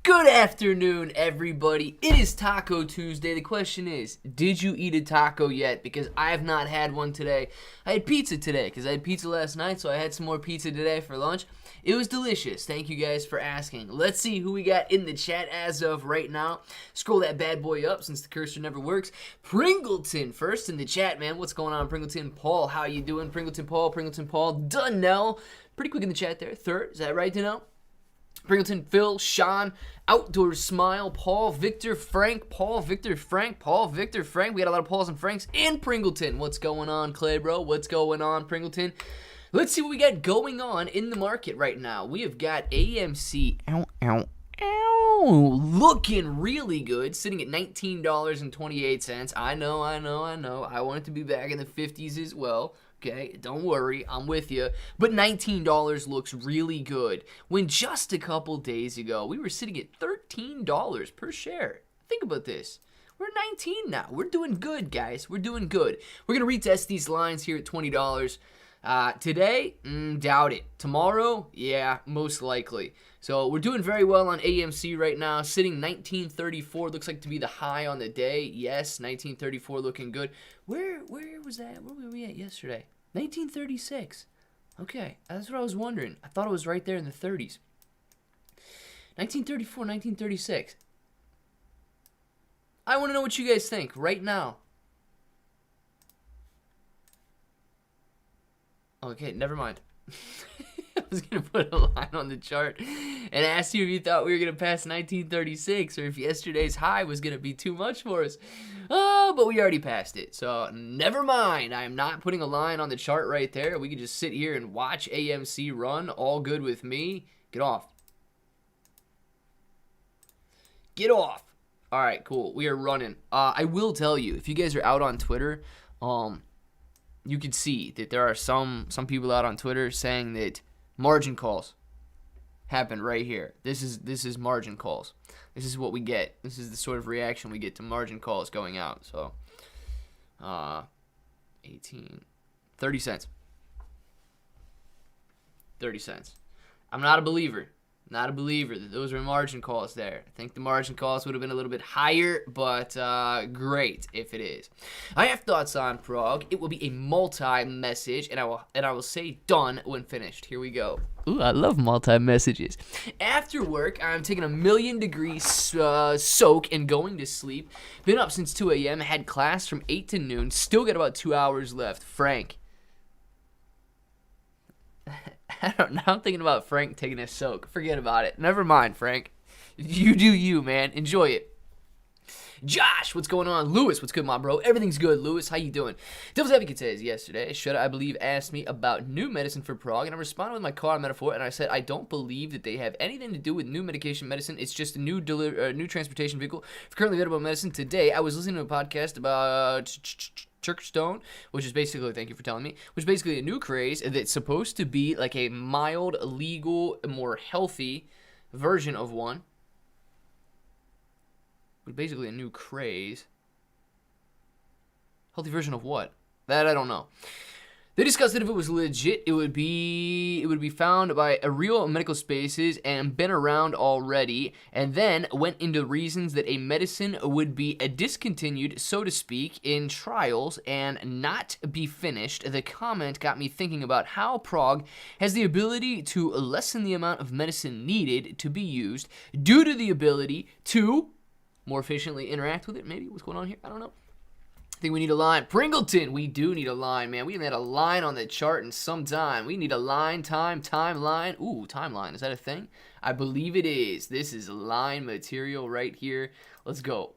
Good afternoon, everybody. It is Taco Tuesday. The question is, did you eat a taco yet? Because I have not had one today. I had pizza today because I had pizza last night, so I had some more pizza today for lunch. It was delicious. Thank you guys for asking. Let's see who we got in the chat as of right now. Scroll that bad boy up since the cursor never works. Pringleton first in the chat, man. What's going on, Pringleton? Paul, how you doing? Pringleton Paul. Donnell, pretty quick in the chat there. Third, is that right, Donnell? Pringleton, Phil, Sean, Outdoor Smile, Paul, Victor, Frank, Paul, Victor, Frank. We got a lot of Pauls and Franks in Pringleton. What's going on, Clay, bro? What's going on, Pringleton? Let's see what we got going on in the market right now. We have got AMC, looking really good, sitting at $19.28. I know. I want it to be back in the 50s as well. Okay, don't worry, I'm with you. But $19 looks really good. When just a couple days ago, we were sitting at $13 per share. Think about this. We're 19 now. We're doing good, guys. We're doing good. We're going to retest these lines here at $20. Today, doubt it. Tomorrow, yeah, most likely. So we're doing very well on AMC right now, sitting 1934. Looks like to be the high on the day. Yes, 1934 looking good. Where was that? Where were we at yesterday? 1936. Okay, that's what I was wondering. I thought it was right there in the 30s. 1934, 1936. I want to know what you guys think right now. Okay, never mind. I was going to put a line on the chart and ask you if you thought we were going to pass 1936 or if yesterday's high was going to be too much for us. Oh, but we already passed it, so never mind. I am not putting a line on the chart right there. We can just sit here and watch AMC run. All good with me. Get off. Get off. All right, cool. We are running. I will tell you, if you guys are out on Twitter, you can see that there are some people out on Twitter saying that margin calls happen right here. This is margin calls. This is what we get. This is the sort of reaction we get to margin calls going out. So 30 cents. 30 cents. I'm not a believer. Not a believer that those were margin calls there. I think the margin calls would have been a little bit higher, but great if it is. I have thoughts on Prague. It will be a multi-message, and I will say done when finished. Here we go. Ooh, I love multi-messages. After work, I'm taking a 1,000,000-degree soak and going to sleep. Been up since 2 a.m. Had class from 8 to noon. Still got about 2 hours left. Frank. I don't know. I'm thinking about Frank taking a soak. Forget about it. Never mind, Frank. You do you, man. Enjoy it. Josh, what's going on? Lewis, what's good, my bro? Everything's good, Lewis. How you doing? Devil's Advocate says, yesterday, Shudda, I believe, asked me about new medicine for Prague, and I responded with my car metaphor, and I said, I don't believe that they have anything to do with new medication medicine. It's just a new transportation vehicle for currently available medicine. Today, I was listening to a podcast about Turkstone, which is basically, thank you for telling me, which is basically a new craze that's supposed to be like a mild, legal, more healthy version of one. But basically a new craze. Healthy version of what? That I don't know. They discussed that if it was legit, it would be found by a real medical spaces and been around already, and then went into reasons that a medicine would be discontinued, so to speak, in trials and not be finished. The comment got me thinking about how Prague has the ability to lessen the amount of medicine needed to be used due to the ability to more efficiently interact with it. Maybe what's going on here? I don't know. I think we need a line. Pringleton, we do need a line, man. We haven't had a line on the chart in some time. We need a line, timeline. Ooh, timeline. Is that a thing? I believe it is. This is line material right here. Let's go.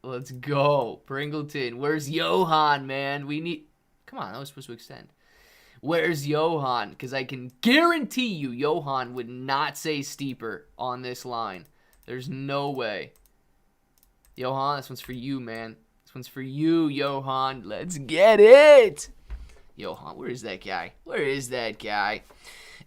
Let's go. Pringleton. Where's Johan, man? We need... Come on, that was supposed to extend. Where's Johan? Because I can guarantee you Johan would not say steeper on this line. There's no way. Johan, this one's for you, man. This one's for you, Johan. Let's get it. Johan, where is that guy? Where is that guy?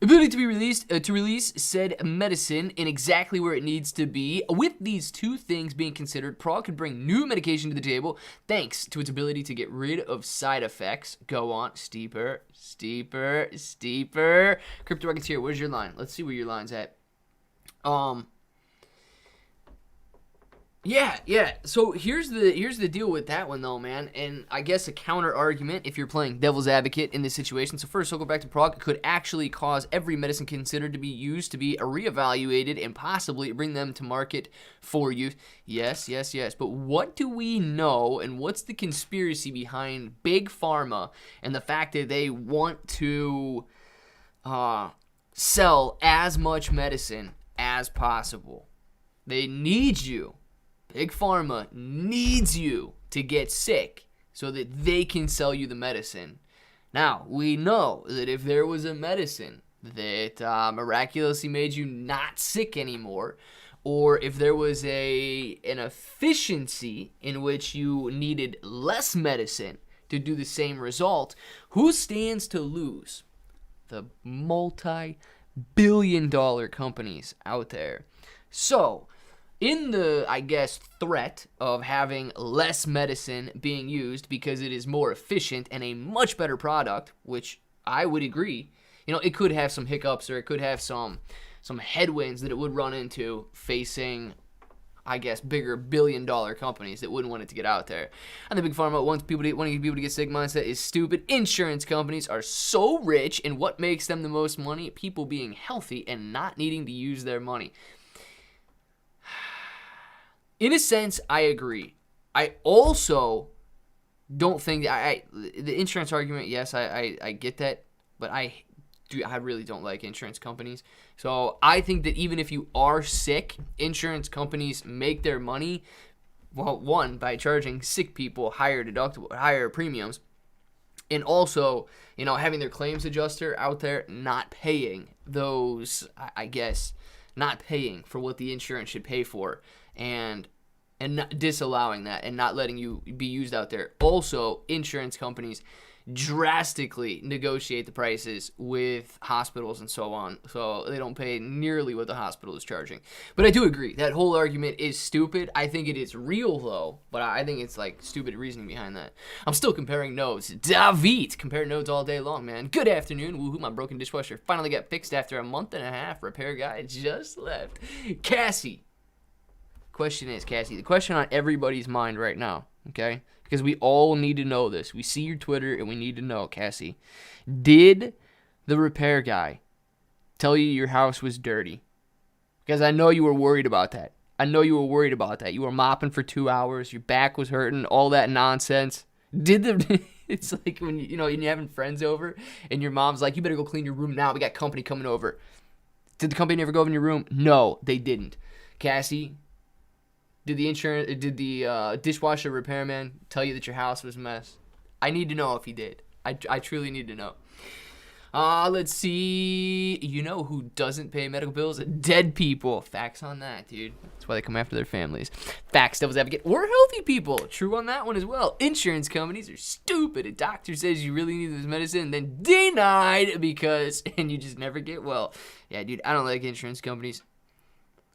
Ability to be released to release said medicine in exactly where it needs to be. With these two things being considered, Prague could bring new medication to the table thanks to its ability to get rid of side effects. Go on, steeper. Crypto Rocketeer, where's your line? Let's see where your line's at. Yeah. So here's the deal with that one though, man. And I guess a counter argument, if you're playing devil's advocate in this situation. So first, I'll go back to Prague. It could actually cause every medicine considered to be used to be reevaluated and possibly bring them to market for use. Yes. But what do we know, and what's the conspiracy behind Big Pharma and the fact that they want to sell as much medicine as possible? They need you. Big Pharma needs you to get sick so that they can sell you the medicine. Now, we know that if there was a medicine that miraculously made you not sick anymore, or if there was an efficiency in which you needed less medicine to do the same result, who stands to lose? The multi-billion-dollar companies out there. So, in the, I guess, threat of having less medicine being used because it is more efficient and a much better product, which I would agree, it could have some hiccups or it could have some headwinds that it would run into facing, I guess, bigger billion-dollar companies that wouldn't want it to get out there. And the Big Pharma wanting people to get sick mindset is stupid. Insurance companies are so rich, and what makes them the most money? People being healthy and not needing to use their money. In a sense, I agree. I also don't think the insurance argument. Yes, I get that, but I really don't like insurance companies. So I think that even if you are sick, insurance companies make their money. Well, one, by charging sick people higher premiums, and also having their claims adjuster out there not paying those. I guess not paying for what the insurance should pay for. And not disallowing that and not letting you be used out there. Also, insurance companies drastically negotiate the prices with hospitals and so on, so they don't pay nearly what the hospital is charging. But I do agree, that whole argument is stupid. I think it is real, though, but I think it's like stupid reasoning behind that. I'm still comparing nodes. David, compare nodes all day long, man. Good afternoon. Woohoo, my broken dishwasher finally got fixed after a month and a half. Repair guy just left. Cassie. Question is, Cassie, the question on everybody's mind right now, okay? Because we all need to know this. We see your Twitter and we need to know, Cassie. Did the repair guy tell you your house was dirty? Because I know you were worried about that. You were mopping for 2 hours. Your back was hurting. All that nonsense. It's like when you're having friends over and your mom's like, you better go clean your room now. We got company coming over. Did the company never go over in your room? No, they didn't. Cassie, did the dishwasher repairman tell you that your house was a mess? I need to know if he did. I truly need to know. Let's see. You know who doesn't pay medical bills? Dead people. Facts on that, dude. That's why they come after their families. Facts, devil's advocate. Or healthy people. True on that one as well. Insurance companies are stupid. A doctor says you really need this medicine, then denied and you just never get well. Yeah, dude, I don't like insurance companies.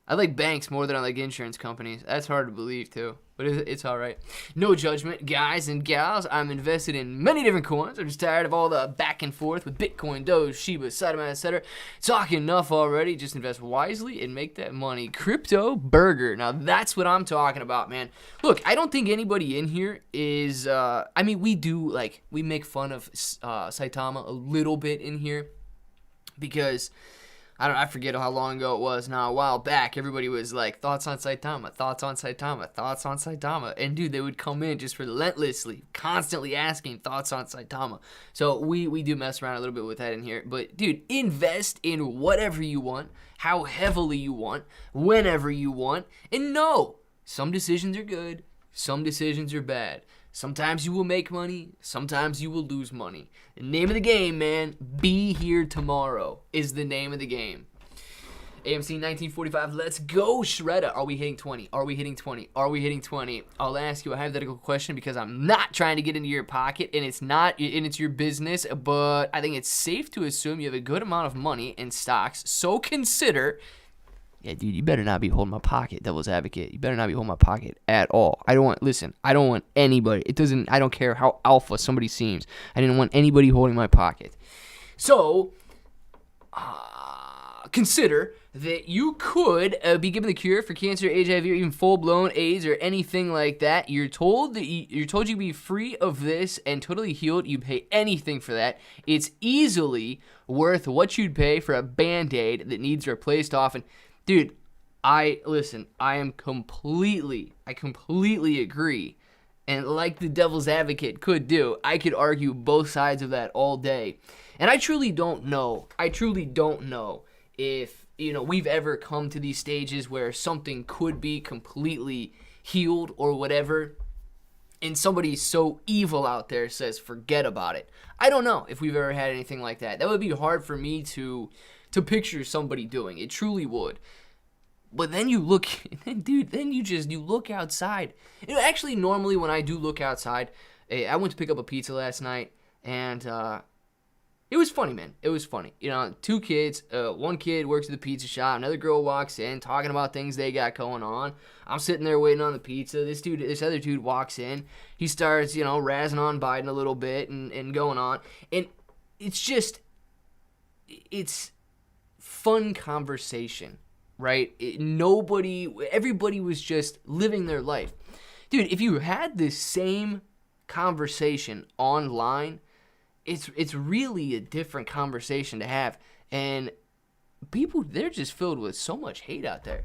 I like banks more than I like insurance companies. That's hard to believe, too. But it's all right. No judgment, guys and gals. I'm invested in many different coins. I'm just tired of all the back and forth with Bitcoin, Doge, Shiba, Saitama, etc. Talking enough already. Just invest wisely and make that money. Crypto burger. Now, that's what I'm talking about, man. Look, I don't think anybody in here is... we make fun of Saitama a little bit in here because... I forget how long ago it was now. A while back, everybody was like, thoughts on Saitama. And dude, they would come in just relentlessly, constantly asking thoughts on Saitama. So we do mess around a little bit with that in here. But dude, invest in whatever you want, how heavily you want, whenever you want. And no, some decisions are good, some decisions are bad. Sometimes you will make money, sometimes you will lose money. The name of the game, man, be here tomorrow is the name of the game. AMC 1945, let's go, Shredder. Are we hitting 20? Are we hitting 20? I'll ask you a hypothetical question because I'm not trying to get into your pocket, and it's your business, but I think it's safe to assume you have a good amount of money in stocks, so consider... Yeah, dude, you better not be holding my pocket, devil's advocate. You better not be holding my pocket at all. I don't want anybody. I don't care how alpha somebody seems. I didn't want anybody holding my pocket. So, consider that you could be given the cure for cancer, HIV, or even full-blown AIDS or anything like that. You're told that you're told you be free of this and totally healed. You pay anything for that. It's easily worth what you'd pay for a Band-Aid that needs replaced often. Dude, I completely agree. And like the devil's advocate could do, I could argue both sides of that all day. And I truly don't know if, we've ever come to these stages where something could be completely healed or whatever, and somebody so evil out there says, forget about it. I don't know if we've ever had anything like that. That would be hard for me to picture somebody doing. It truly would. But then you look, dude, you look outside. Actually, normally when I do look outside, I went to pick up a pizza last night, and it was funny, man. It was funny. Two kids, one kid works at the pizza shop, another girl walks in talking about things they got going on. I'm sitting there waiting on the pizza. This other dude walks in. He starts, razzing on Biden a little bit and going on. And it's fun conversation. Right? Everybody was just living their life. Dude, if you had this same conversation online, it's really a different conversation to have. And people, they're just filled with so much hate out there.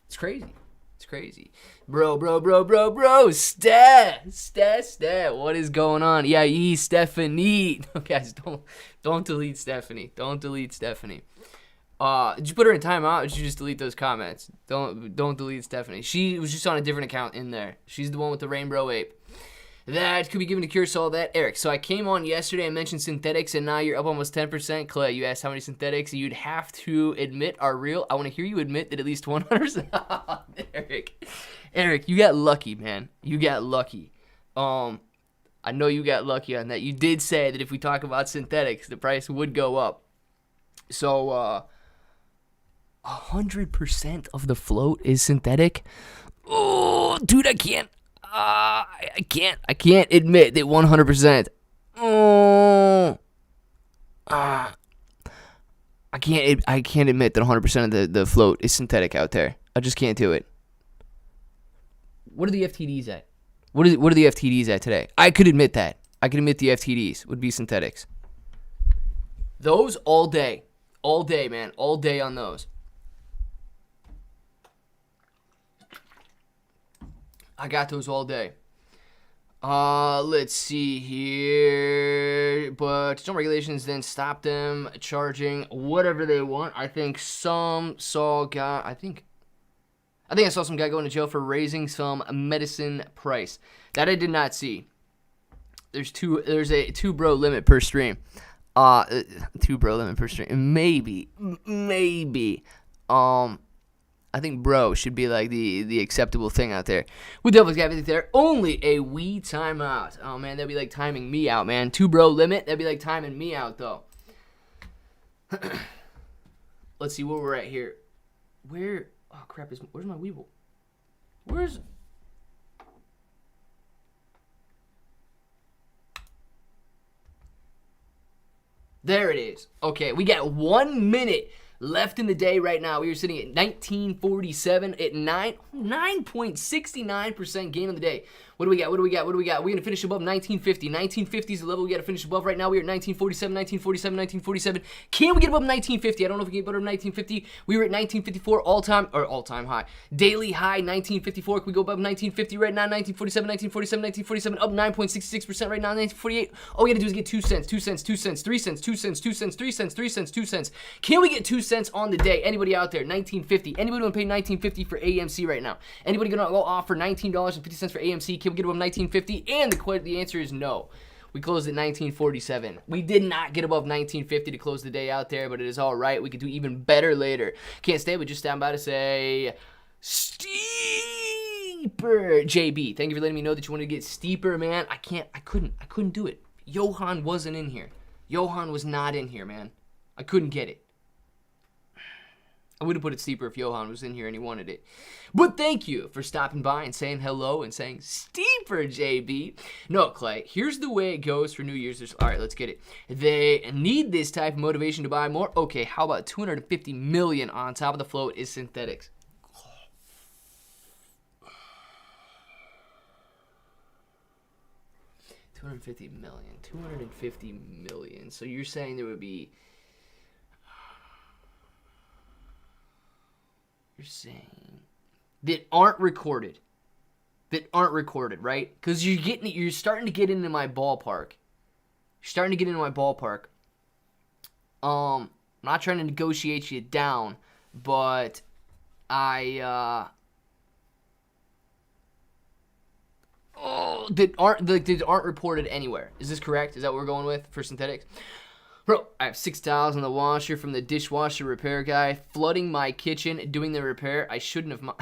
It's crazy. Bro. Stat. What is going on? Yeah, Stephanie. No, guys, don't delete Stephanie. Did you put her in timeout, or did you just delete those comments? Don't delete Stephanie. She was just on a different account in there. She's the one with the rainbow ape. That could be given a cure, so all that. Eric, so I came on yesterday and mentioned synthetics, and now you're up almost 10%. Clay, you asked how many synthetics you'd have to admit are real. I want to hear you admit that at least 100%. Eric, you got lucky, man. You got lucky. I know you got lucky on that. You did say that if we talk about synthetics, the price would go up. So, 100% of the float is synthetic. Oh, dude, I can't admit that 100%. Oh, I can't admit that 100% of the float is synthetic out there. I just can't do it. What are the FTDs at? What are the FTDs at today? I could admit that. I could admit the FTDs would be synthetics. Those all day, man, all day on those. I got those all day. Let's see here. But some regulations then stop them charging whatever they want. I think I saw some guy going to jail for raising some medicine price. That I did not see. There's a 2 bro limit per stream. 2 bro limit per stream. Maybe. I think bro should be like the acceptable thing out there. With Devil's Gavin there, only a wee timeout. Oh man, that'd be like timing me out, man. 2 bro limit, that'd be like timing me out though. Let's see where we're at here. Where's my Weeble? There it is. Okay, we got 1 minute left in the day right now. We are sitting at 1947 at 9.69% gain on the day. What do we got? We're going to finish above 1950. 1950 is the level we got to finish above. Right now we are at 1947. Can we get above 1950? I don't know if we can get above 1950. We were at 1954 all-time high. Daily high 1954. Can we go above 1950 right now? 1947, up 9.66% right now. 1948. All we got to do is get 2 cents, 3 cents. Can we get 2 cents on the day? Anybody out there? 1950. Anybody want to pay 1950 for AMC right now? Anybody going to go offer $19.50 for AMC? Can we get above 1950? And the answer is no. We closed at 1947. We did not get above 1950 to close the day out there, but it is all right. We could do even better later. Can't stay, but just stand by to say steeper. JB, thank you for letting me know that you want to get steeper, man. I couldn't do it. Johan wasn't in here. Johan was not in here, man. I couldn't get it. I would have put it steeper if Johan was in here and he wanted it. But thank you for stopping by and saying hello and saying steeper, JB. No, Clay, here's the way it goes for new users. All right, let's get it. They need this type of motivation to buy more. Okay, how about 250 million on top of the float is synthetics? $250 million. So you're saying there would be... You're saying that aren't recorded, right? Because you're starting to get into my ballpark. I'm not trying to negotiate you down, but that aren't reported anywhere. Is this correct? Is that what we're going with for synthetics? Bro, I have 6 towels in the washer from the dishwasher repair guy flooding my kitchen doing the repair. I shouldn't have.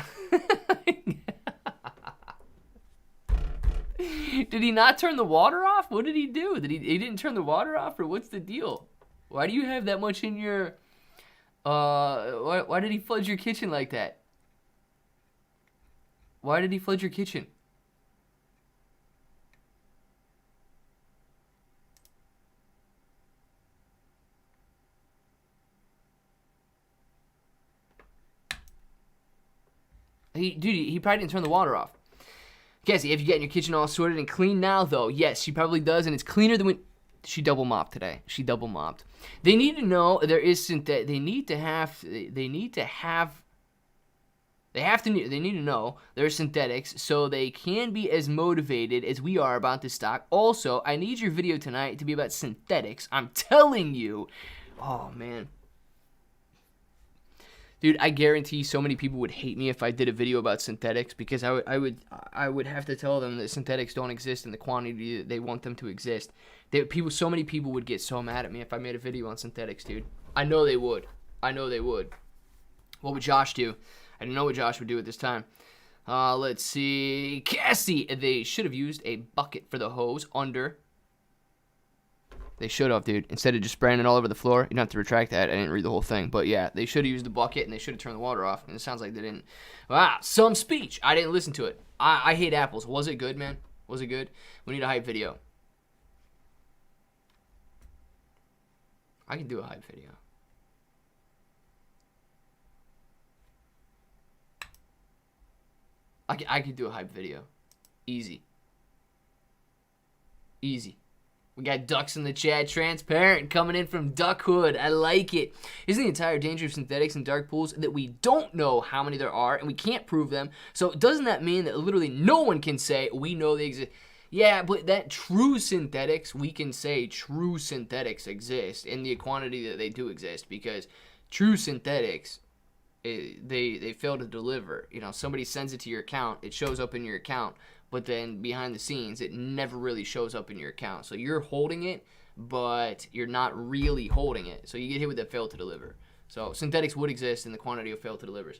Did he not turn the water off? What did he do? He didn't turn the water off, or what's the deal? Why do you have that much in your? Why did he flood your kitchen like that? Why did he flood your kitchen? He probably didn't turn the water off. Cassie, have you gotten your kitchen all sorted and clean now, though? Yes, she probably does, and it's cleaner than when... She double mopped today. They need to know there is synthetic... They need to know there's synthetics so they can be as motivated as we are about this stock. Also, I need your video tonight to be about synthetics. I'm telling you. Oh, man. Dude, I guarantee so many people would hate me if I did a video about synthetics because I would have to tell them that synthetics don't exist in the quantity that they want them to exist. So many people would get so mad at me if I made a video on synthetics, dude. I know they would. What would Josh do? I don't know what Josh would do at this time. Let's see. Cassie, they should have used a bucket for the hose under. They should have, dude. Instead of just spraying it all over the floor. You don't have to retract that. I didn't read the whole thing. But yeah, they should have used the bucket and they should have turned the water off. And it sounds like they didn't. Wow, some speech. I didn't listen to it. I hate apples. Was it good, man? Was it good? We need a hype video. I can do a hype video. I could do a hype video. Easy. We got ducks in the chat. Transparent coming in from Duckhood. I like it. Isn't the entire danger of synthetics and dark pools that we don't know how many there are and we can't prove them? So doesn't that mean that literally no one can say we know they exist? Yeah, but that true synthetics, we can say true synthetics exist in the quantity that they do exist because true synthetics, they fail to deliver. You know, somebody sends it to your account, it shows up in your account, but then behind the scenes, it never really shows up in your account. So you're holding it, but you're not really holding it. So you get hit with that fail to deliver. So synthetics would exist in the quantity of fail to delivers.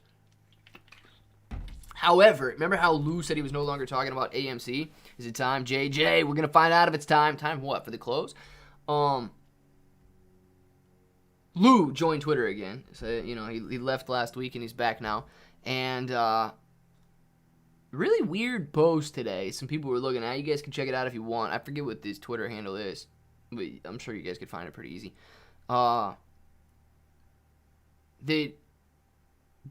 However, remember how Lou said he was no longer talking about AMC? Is it time? JJ, we're going to find out if it's time. Time what? For the close? Lou joined Twitter again. So, you know, he left last week and he's back now. And, really weird post today. Some people were looking at. You guys can check it out if you want. I forget what this Twitter handle is, but I'm sure you guys could find it pretty easy.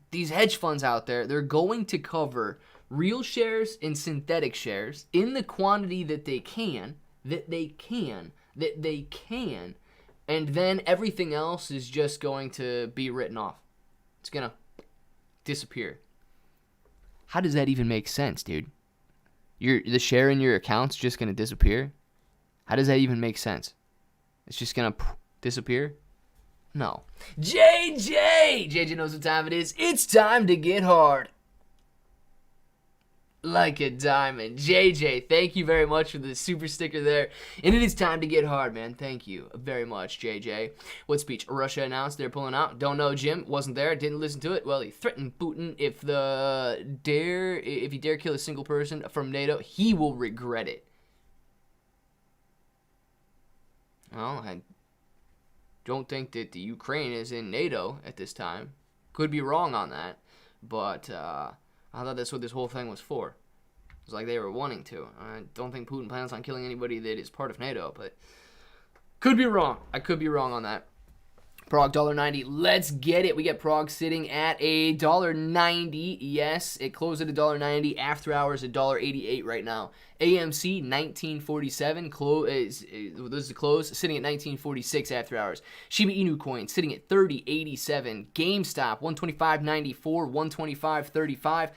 These hedge funds out there, they're going to cover real shares and synthetic shares in the quantity that they can, and then everything else is just going to be written off. It's going to disappear. How does that even make sense, dude? The share in your account's just going to disappear? How does that even make sense? It's just going to disappear? No. JJ knows what time it is. It's time to get hard. Like a diamond. JJ, thank you very much for the super sticker there. And it is time to get hard, man. Thank you very much, JJ. What speech? Russia announced they're pulling out. Don't know, Jim. Wasn't there. Didn't listen to it. Well, he threatened Putin if he dare kill a single person from NATO, he will regret it. Well, I don't think that the Ukraine is in NATO at this time. Could be wrong on that, but I thought that's what this whole thing was for. It was like they were wanting to. I don't think Putin plans on killing anybody that is part of NATO, but could be wrong. I could be wrong on that. Prague $1.90. Let's get it. We get Prague sitting at $1.90. Yes, it closed at $1.90. After hours $1.88 right now. AMC 1947. This is the close. Sitting at 1946 after hours. Shiba Inu coin sitting at 30.87. GameStop 125.94. 125.35.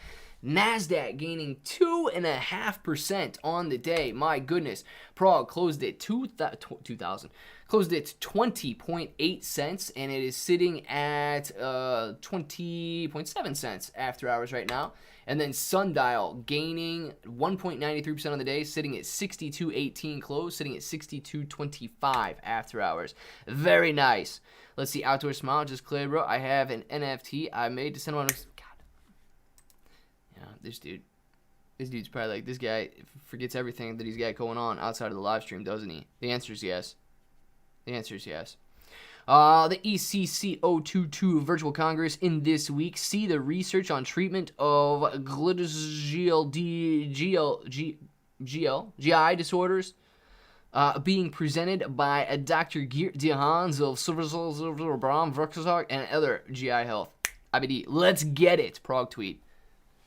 NASDAQ gaining 2.5% on the day. My goodness. Prague closed at 2000. Closed at 20.8 cents, and it is sitting at 20.7 cents after hours right now. And then Sundial gaining 1.93% on the day, sitting at 62.18 close, sitting at 62.25 after hours. Very nice. Let's see, Outdoor Smile just cleared, bro. I have an NFT I made to send on. God. Yeah, this dude's probably like, this guy forgets everything that he's got going on outside of the live stream, doesn't he? The answer is yes. The answer is yes. The ECC022 Virtual Congress in this week. See the research on treatment of GI disorders being presented by Dr. Geert de Haans of Silversol and other GI health. IBD. Let's get it. Prague tweet.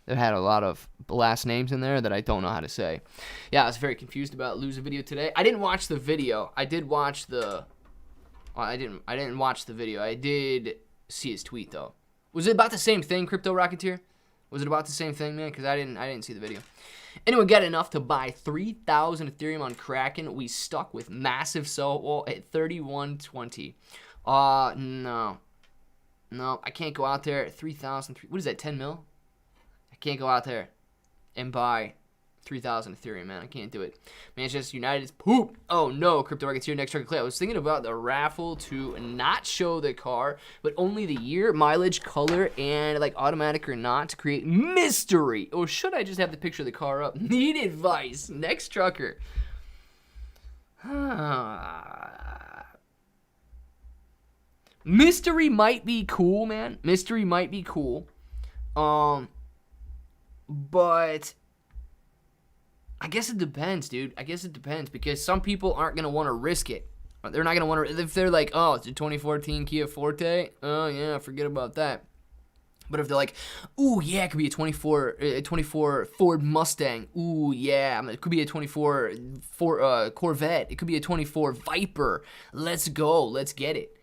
It had a lot of last names in there that I don't know how to say. Yeah, I was very confused about Lou's video today. I didn't watch the video. I did watch the... I didn't watch the video. I did see his tweet, though. Was it about the same thing, Crypto Rocketeer? Was it about the same thing, man? Because I didn't see the video. Anyway, got enough to buy 3,000 Ethereum on Kraken. We stuck with massive sell at 31.20. No, I can't go out there at 3,000. What is that, 10 mil? Can't go out there and buy 3,000 Ethereum, man. I can't do it. Manchester United is poop. Oh, no. Crypto Rocketeer, next target clip. I was thinking about the raffle to not show the car, but only the year, mileage, color, and like automatic or not to create mystery. Or should I just have the picture of the car up? Need advice. Next trucker. Mystery might be cool, man. Mystery might be cool. But I guess it depends, dude. I guess it depends because some people aren't going to want to risk it. They're not going to want to, if they're like, oh, it's a 2014 Kia Forte. Oh, yeah, forget about that. But if they're like, ooh, yeah, it could be a 24 Ford Mustang. Ooh, yeah, it could be a 24 Corvette. It could be a 24 Viper. Let's go. Let's get it.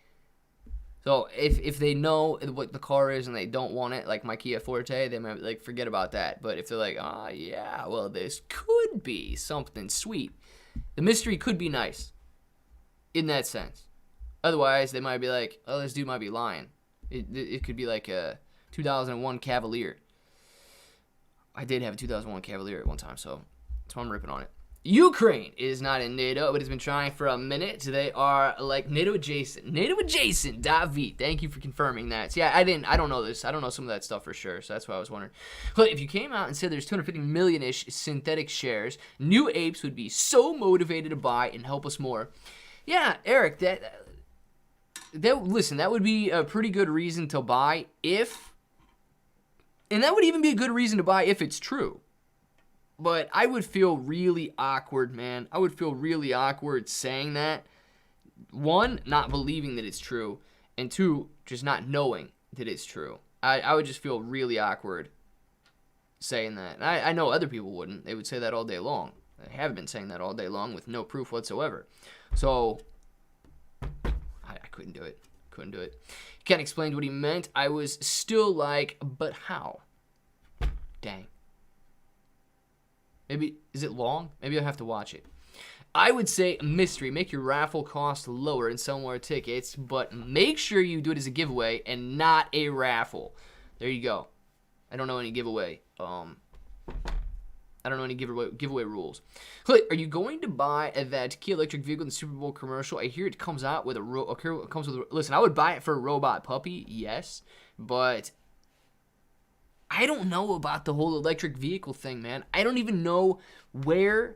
So if they know what the car is and they don't want it, like my Kia Forte, they might like forget about that. But if they're like, oh yeah, well this could be something sweet. The mystery could be nice, in that sense. Otherwise, they might be like, oh, this dude might be lying. It could be like a 2001 Cavalier. I did have a 2001 Cavalier at one time, so that's why I'm ripping on it. Ukraine is not in NATO, but has been trying for a minute. They are like NATO adjacent. NATO adjacent. David, thank you for confirming that. So, yeah, I don't know this. I don't know some of that stuff for sure, so that's why I was wondering. But if you came out and said there's 250 million-ish synthetic shares, New Apes would be so motivated to buy and help us more. Yeah, Eric, listen, that would be a pretty good reason to buy and that would even be a good reason to buy if it's true. But I would feel really awkward, man. I would feel really awkward saying that. One, not believing that it's true. And two, just not knowing that it's true. I would just feel really awkward saying that. And I know other people wouldn't. They would say that all day long. They have been saying that all day long with no proof whatsoever. So, I couldn't do it. Couldn't do it. Can't explain what he meant. I was still like, but how? Dang. Maybe, is it long? Maybe I'll have to watch it. I would say mystery. Make your raffle cost lower and sell more tickets, but make sure you do it as a giveaway and not a raffle. There you go. I don't know any giveaway. I don't know any giveaway rules. Are you going to buy that Kia electric vehicle in the Super Bowl commercial? I hear it comes out with listen, I would buy it for a robot puppy, yes, but I don't know about the whole electric vehicle thing, man. I don't even know where,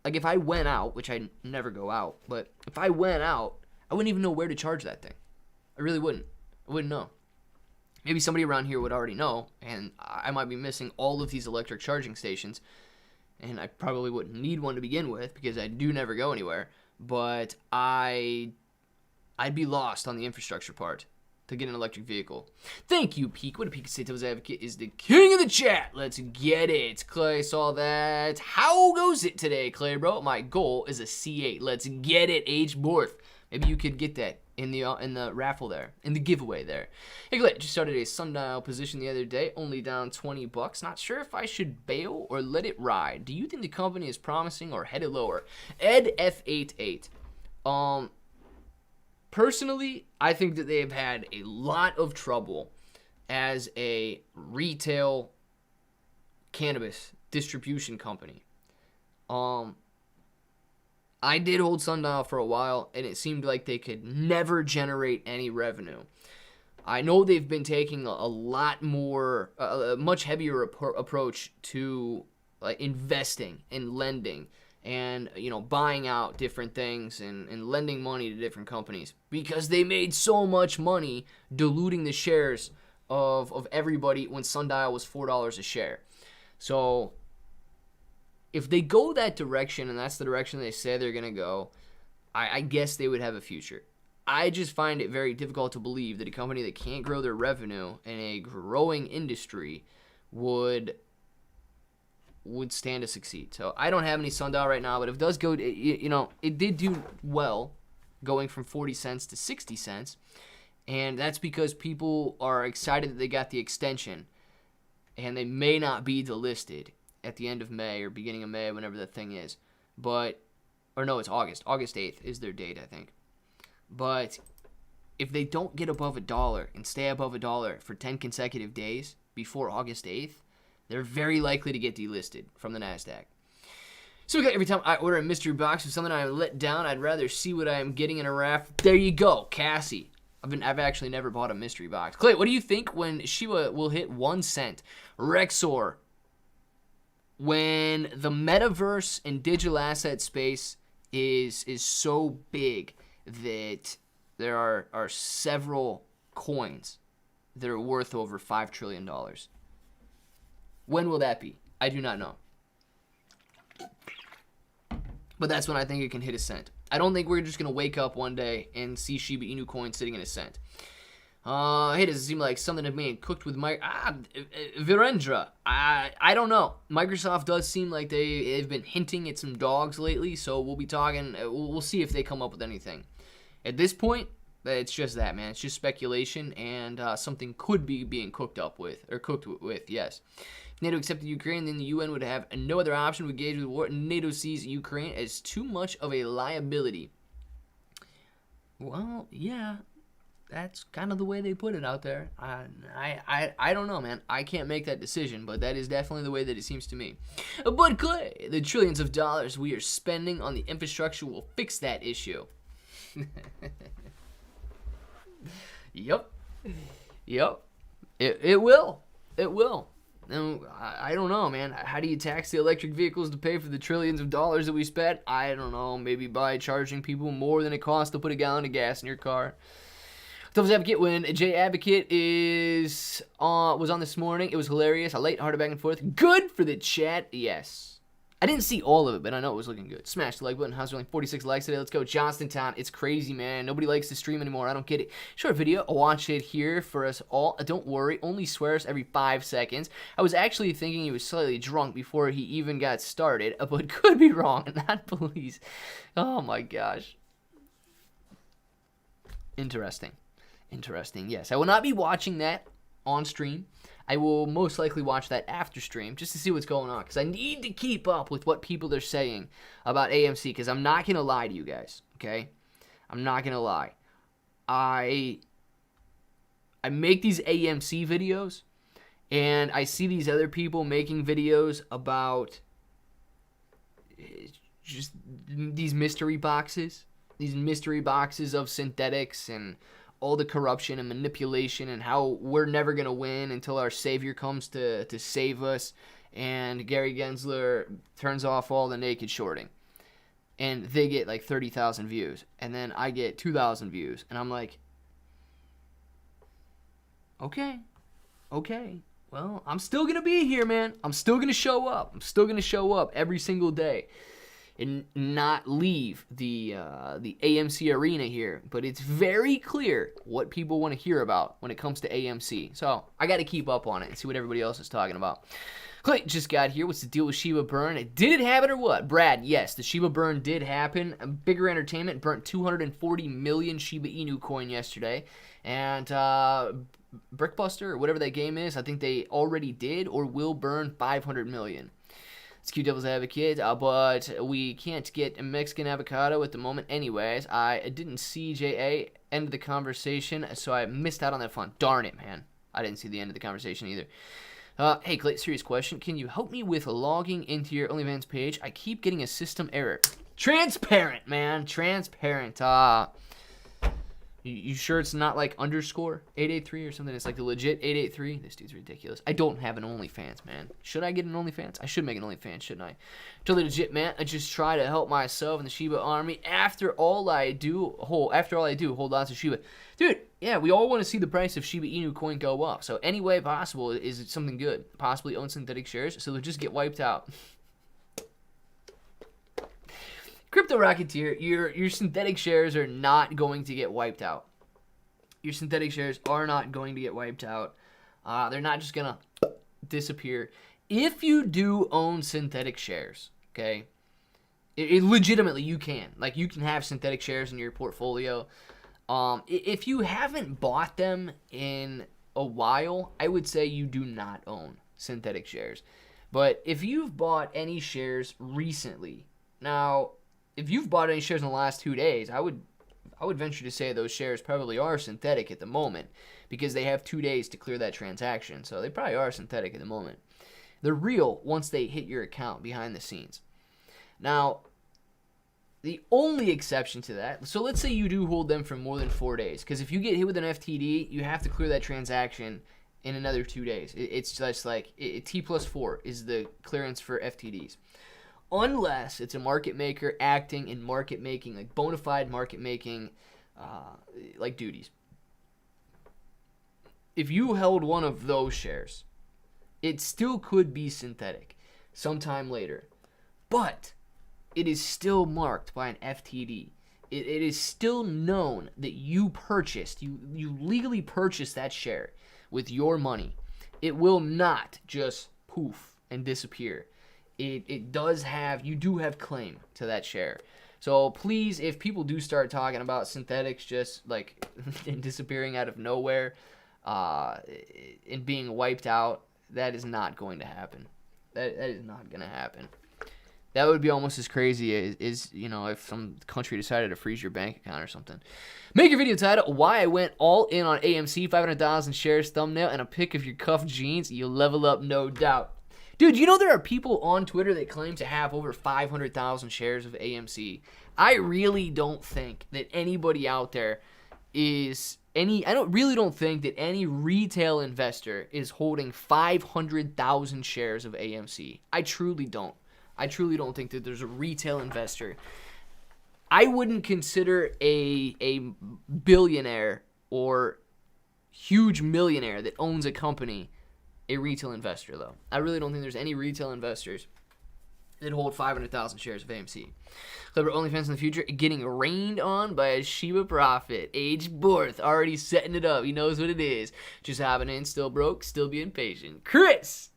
like if I went out, which I never go out, but if I went out, I wouldn't even know where to charge that thing. I really wouldn't. I wouldn't know. maybe somebody around here would already know, and I might be missing all of these electric charging stations, and I probably wouldn't need one to begin with because I do never go anywhere, but I'd be lost on the infrastructure part to get an electric vehicle. Thank you, Peak. What a Peak State Devil's Advocate is the king of the chat. Let's get it. Clay saw that. How goes it today, Clay, bro? My goal is a C8. Let's get it, H. Borth. Maybe you could get that in the raffle there, in the giveaway there. Hey, Clay, just started a sundial position the other day, only down $20. Not sure if I should bail or let it ride. Do you think the company is promising or headed lower? Ed F88. Personally, I think that they've had a lot of trouble as a retail cannabis distribution company. I did hold Sundial for a while, and it seemed like they could never generate any revenue. I know they've been taking a lot more, a much heavier approach to investing and lending and, buying out different things and lending money to different companies because they made so much money diluting the shares of everybody when Sundial was $4 a share. So if they go that direction, and that's the direction they say they're going to go, I guess they would have a future. I just find it very difficult to believe that a company that can't grow their revenue in a growing industry would stand to succeed. So I don't have any Sundial right now, but if it does go, it did do well going from 40 cents to 60 cents. And that's because people are excited that they got the extension, and they may not be delisted at the end of May or beginning of May, whenever that thing is. It's August. August 8th is their date, I think. But if they don't get above $1 and stay above $1 for 10 consecutive days before August 8th, they're very likely to get delisted from the NASDAQ. So every time I order a mystery box of something I'm let down, I'd rather see what I am getting in a raffle. There you go, Cassie. I've actually never bought a mystery box. Clay, what do you think when Shiba will hit 1 cent? Rexor. When the metaverse and digital asset space is so big that there are several coins that are worth over $5 trillion. When will that be? I do not know. But that's when I think it can hit a cent. I don't think we're just going to wake up one day and see Shiba Inu coin sitting in a cent. Hey, does it seem like something is being cooked with Virendra? I don't know. Microsoft does seem like they've been hinting at some dogs lately, so we'll be talking. We'll see if they come up with anything. At this point, it's just that, man. It's just speculation, and something could be being cooked with, yes. If NATO accepted Ukraine, then the UN would have no other option to engage with war. NATO sees Ukraine as too much of a liability. Well, yeah. That's kind of the way they put it out there. I don't know, man. I can't make that decision, but that is definitely the way that it seems to me. But Clay, the trillions of dollars we are spending on the infrastructure will fix that issue. Yep. It will. It will. Now, I don't know, man. How do you tax the electric vehicles to pay for the trillions of dollars that we spent? I don't know. Maybe by charging people more than it costs to put a gallon of gas in your car. Devil's Advocate, when Jay Advocate was on this morning, it was hilarious. A light-hearted back and forth. Good for the chat, yes. I didn't see all of it, but I know it was looking good. Smash the like button. How's only 46 likes today? Let's go. Johnstontown. It's crazy, man. Nobody likes to stream anymore. I don't get it. Short video. I'll watch it here for us all. Don't worry. Only swears every 5 seconds. I was actually thinking he was slightly drunk before he even got started, but could be wrong. Not police. Oh, my gosh. Interesting. Yes, I will not be watching that on stream. I will most likely watch that after stream just to see what's going on, because I need to keep up with what people are saying about AMC, because I'm not going to lie to you guys, okay? I'm not going to lie. I make these AMC videos, and I see these other people making videos about just these mystery boxes of synthetics and all the corruption and manipulation and how we're never going to win until our savior comes to save us, and Gary Gensler turns off all the naked shorting. And they get like 30,000 views, and then I get 2,000 views, and I'm like, okay, Okay, well, I'm still going to be here, man. I'm still going to show up. I'm still going to show up every single day and not leave the AMC arena here. But it's very clear what people want to hear about when it comes to AMC. So I got to keep up on it and see what everybody else is talking about. Clint just got here. What's the deal with Shiba burn? Did it happen or what? Brad, yes, the Shiba burn did happen. Bigger Entertainment burnt 240 million Shiba Inu coin yesterday. And Brickbuster, or whatever that game is, I think they already did or will burn 500 million. It's cute devil's advocate, but we can't get a Mexican avocado at the moment anyways. I didn't see JA end the conversation, so I missed out on that fun. Darn it, man. I didn't see the end of the conversation either. Hey, Clay, serious question. Can you help me with logging into your OnlyFans page? I keep getting a system error. Transparent, man. Transparent. You sure it's not like underscore 883 or something? It's like the legit 883. This dude's ridiculous. I don't have an OnlyFans, man. Should I get an OnlyFans? I should make an OnlyFans, shouldn't I? Totally legit, man. I just try to help myself and the Shiba army. After all I do, hold on to Shiba. Dude, yeah, we all want to see the price of Shiba Inu coin go up. So any way possible is something good. Possibly own synthetic shares, so they'll just get wiped out. Crypto Rocketeer, your synthetic shares are not going to get wiped out. Your synthetic shares are not going to get wiped out. They're not just going to disappear. If you do own synthetic shares, okay, it legitimately you can. Like, you can have synthetic shares in your portfolio. If you haven't bought them in a while, I would say you do not own synthetic shares. But if you've bought any shares recently, now, if you've bought any shares in the last 2 days, I would venture to say those shares probably are synthetic at the moment because they have 2 days to clear that transaction. So they probably are synthetic at the moment. They're real once they hit your account behind the scenes. Now, the only exception to that, so let's say you do hold them for more than 4 days, because if you get hit with an FTD, you have to clear that transaction in another 2 days. It's just like T+4 is the clearance for FTDs. Unless it's a market maker acting in market making, like bona fide market making, like duties. If you held one of those shares, it still could be synthetic sometime later. But it is still marked by an FTD. It is still known that you purchased, you legally purchased that share with your money. It will not just poof and disappear. It does have, you do have claim to that share. So please, if people do start talking about synthetics just like disappearing out of nowhere and being wiped out, that is not going to happen. That is not going to happen. That would be almost as crazy as, you know, if some country decided to freeze your bank account or something. Make your video title, why I went all in on AMC, 500,000 shares, thumbnail, and a pic of your cuffed jeans. You'll level up, no doubt. Dude, you know there are people on Twitter that claim to have over 500,000 shares of AMC. I really don't think that anybody out there is really don't think that any retail investor is holding 500,000 shares of AMC. I truly don't. I truly don't think that there's a retail investor. I wouldn't consider a billionaire or huge millionaire that owns a company a retail investor, though. I really don't think there's any retail investors that hold 500,000 shares of AMC. Clever OnlyFans in the future getting rained on by a Shiba prophet. Age Borth already setting it up. He knows what it is. Just happening, still broke, still being patient. Chris!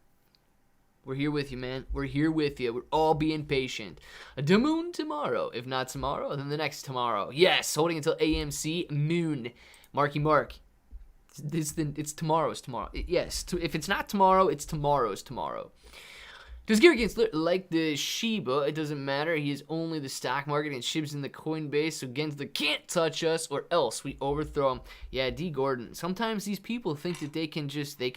We're here with you, man. We're here with you. We're all being patient. The moon tomorrow. If not tomorrow, then the next tomorrow. Yes, holding until AMC moon. Marky Mark. It's tomorrow. Yes, if it's not tomorrow, it's tomorrow's tomorrow. Does Gary Gaines like the Shiba? It doesn't matter. He is only the stock market and Shib's in the Coinbase, so Gensler can't touch us or else we overthrow him. Yeah, D. Gordon. Sometimes these people think that they can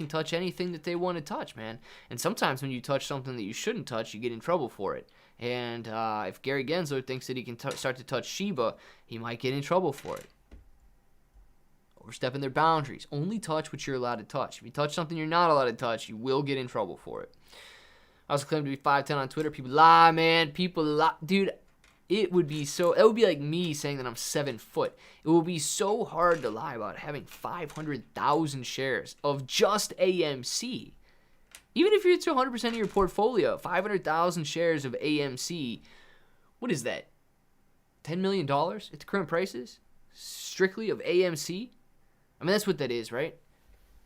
touch anything that they want to touch, man. And sometimes when you touch something that you shouldn't touch, you get in trouble for it. And if Gary Gensler thinks that he can start to touch Shiba, he might get in trouble for it. Overstepping their boundaries. Only touch what you're allowed to touch. If you touch something you're not allowed to touch, you will get in trouble for it. I also claim to be 5'10" on Twitter. People lie, man. People lie. Dude, It would be so, that would be like me saying that I'm 7 foot. It would be so hard to lie about having 500,000 shares of just AMC. Even if it's 100% of your portfolio, 500,000 shares of AMC, what is that? $10 million at the current prices? Strictly of AMC? I mean, that's what that is, right?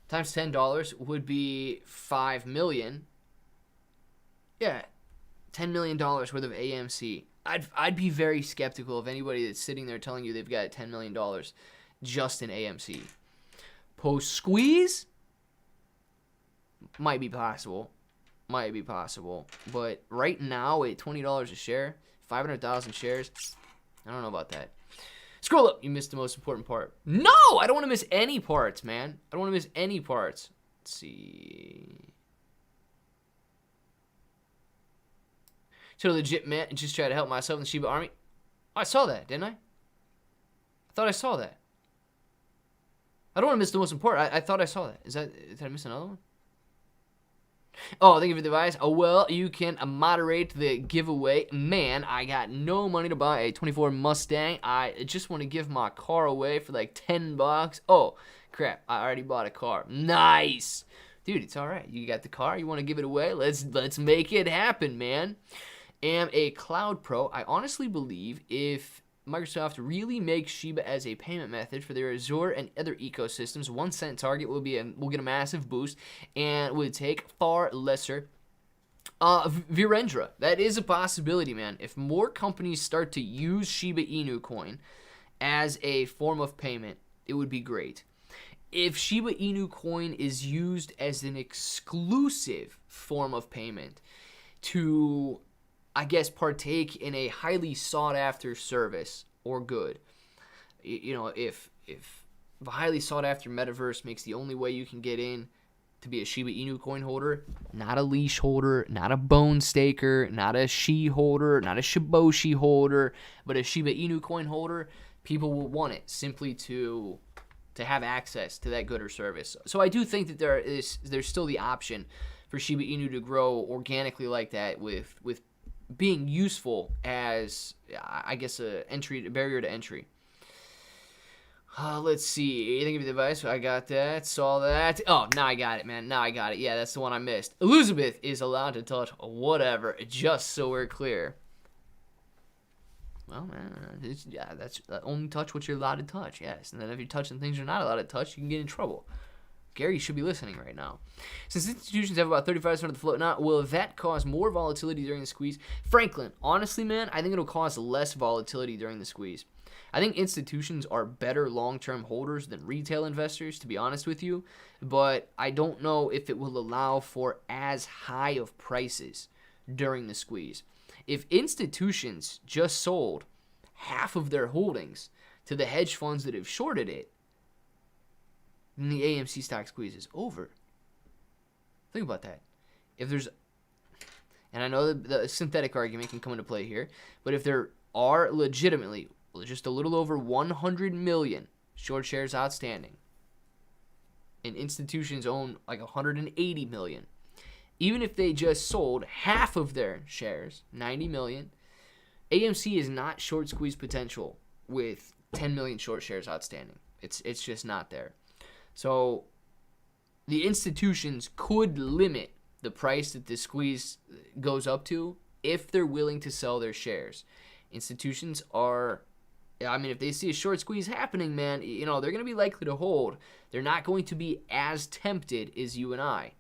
Times $10 would be $5 million. Yeah, $10 million worth of AMC. I'd be very skeptical of anybody that's sitting there telling you they've got $10 million just in AMC. Post squeeze? Might be possible. But right now at $20 a share, 500,000 shares, I don't know about that. Scroll up. You missed the most important part. No! I don't want to miss any parts, man. I don't want to miss any parts. Let's see. So legit, man, just try to help myself in the Shiba army. Oh, I saw that, didn't I? I thought I saw that. I don't want to miss the most important. I thought I saw that. Did I miss another one? Oh, thank you for the advice. Oh, well, you can moderate the giveaway. Man, I got no money to buy a 24 Mustang. I just want to give my car away for like $10. Oh, crap. I already bought a car. Nice. Dude, it's all right. You got the car. You want to give it away? Let's make it happen, man. Am a cloud pro. I honestly believe if Microsoft really makes Shiba as a payment method for their Azure and other ecosystems, 1 cent target will get a massive boost and would take far lesser Virendra. That is a possibility, man. If more companies start to use Shiba Inu coin as a form of payment, it would be great. If Shiba Inu coin is used as an exclusive form of payment to, I guess, partake in a highly sought-after service or good. You know, if a highly sought-after metaverse makes the only way you can get in to be a Shiba Inu coin holder, not a leash holder, not a bone staker, not a Shi holder, not a Shiboshi holder, but a Shiba Inu coin holder, people will want it simply to have access to that good or service. So I do think that there's still the option for Shiba Inu to grow organically like that with being useful as, I guess, a barrier to entry. Let's see. Anything of the advice? I got that. Saw that. Oh, now I got it, man. Now I got it. Yeah, that's the one I missed. Elizabeth is allowed to touch whatever, just so we're clear. Well, man, that's only touch what you're allowed to touch, yes. And then if you're touching things you're not allowed to touch, you can get in trouble. Gary should be listening right now. Since institutions have about 35% of the float now, will that cause more volatility during the squeeze? Franklin, honestly, man, I think it'll cause less volatility during the squeeze. I think institutions are better long-term holders than retail investors, to be honest with you, but I don't know if it will allow for as high of prices during the squeeze. If institutions just sold half of their holdings to the hedge funds that have shorted it, then the AMC stock squeeze is over. Think about that. If there's, and I know the synthetic argument can come into play here, but if there are legitimately just a little over 100 million short shares outstanding, and institutions own like 180 million, even if they just sold half of their shares, 90 million, AMC is not short squeeze potential with 10 million short shares outstanding. It's just not there. So the institutions could limit the price that the squeeze goes up to if they're willing to sell their shares. Institutions are, I mean, if they see a short squeeze happening, man, you know, they're going to be likely to hold. They're not going to be as tempted as you and I.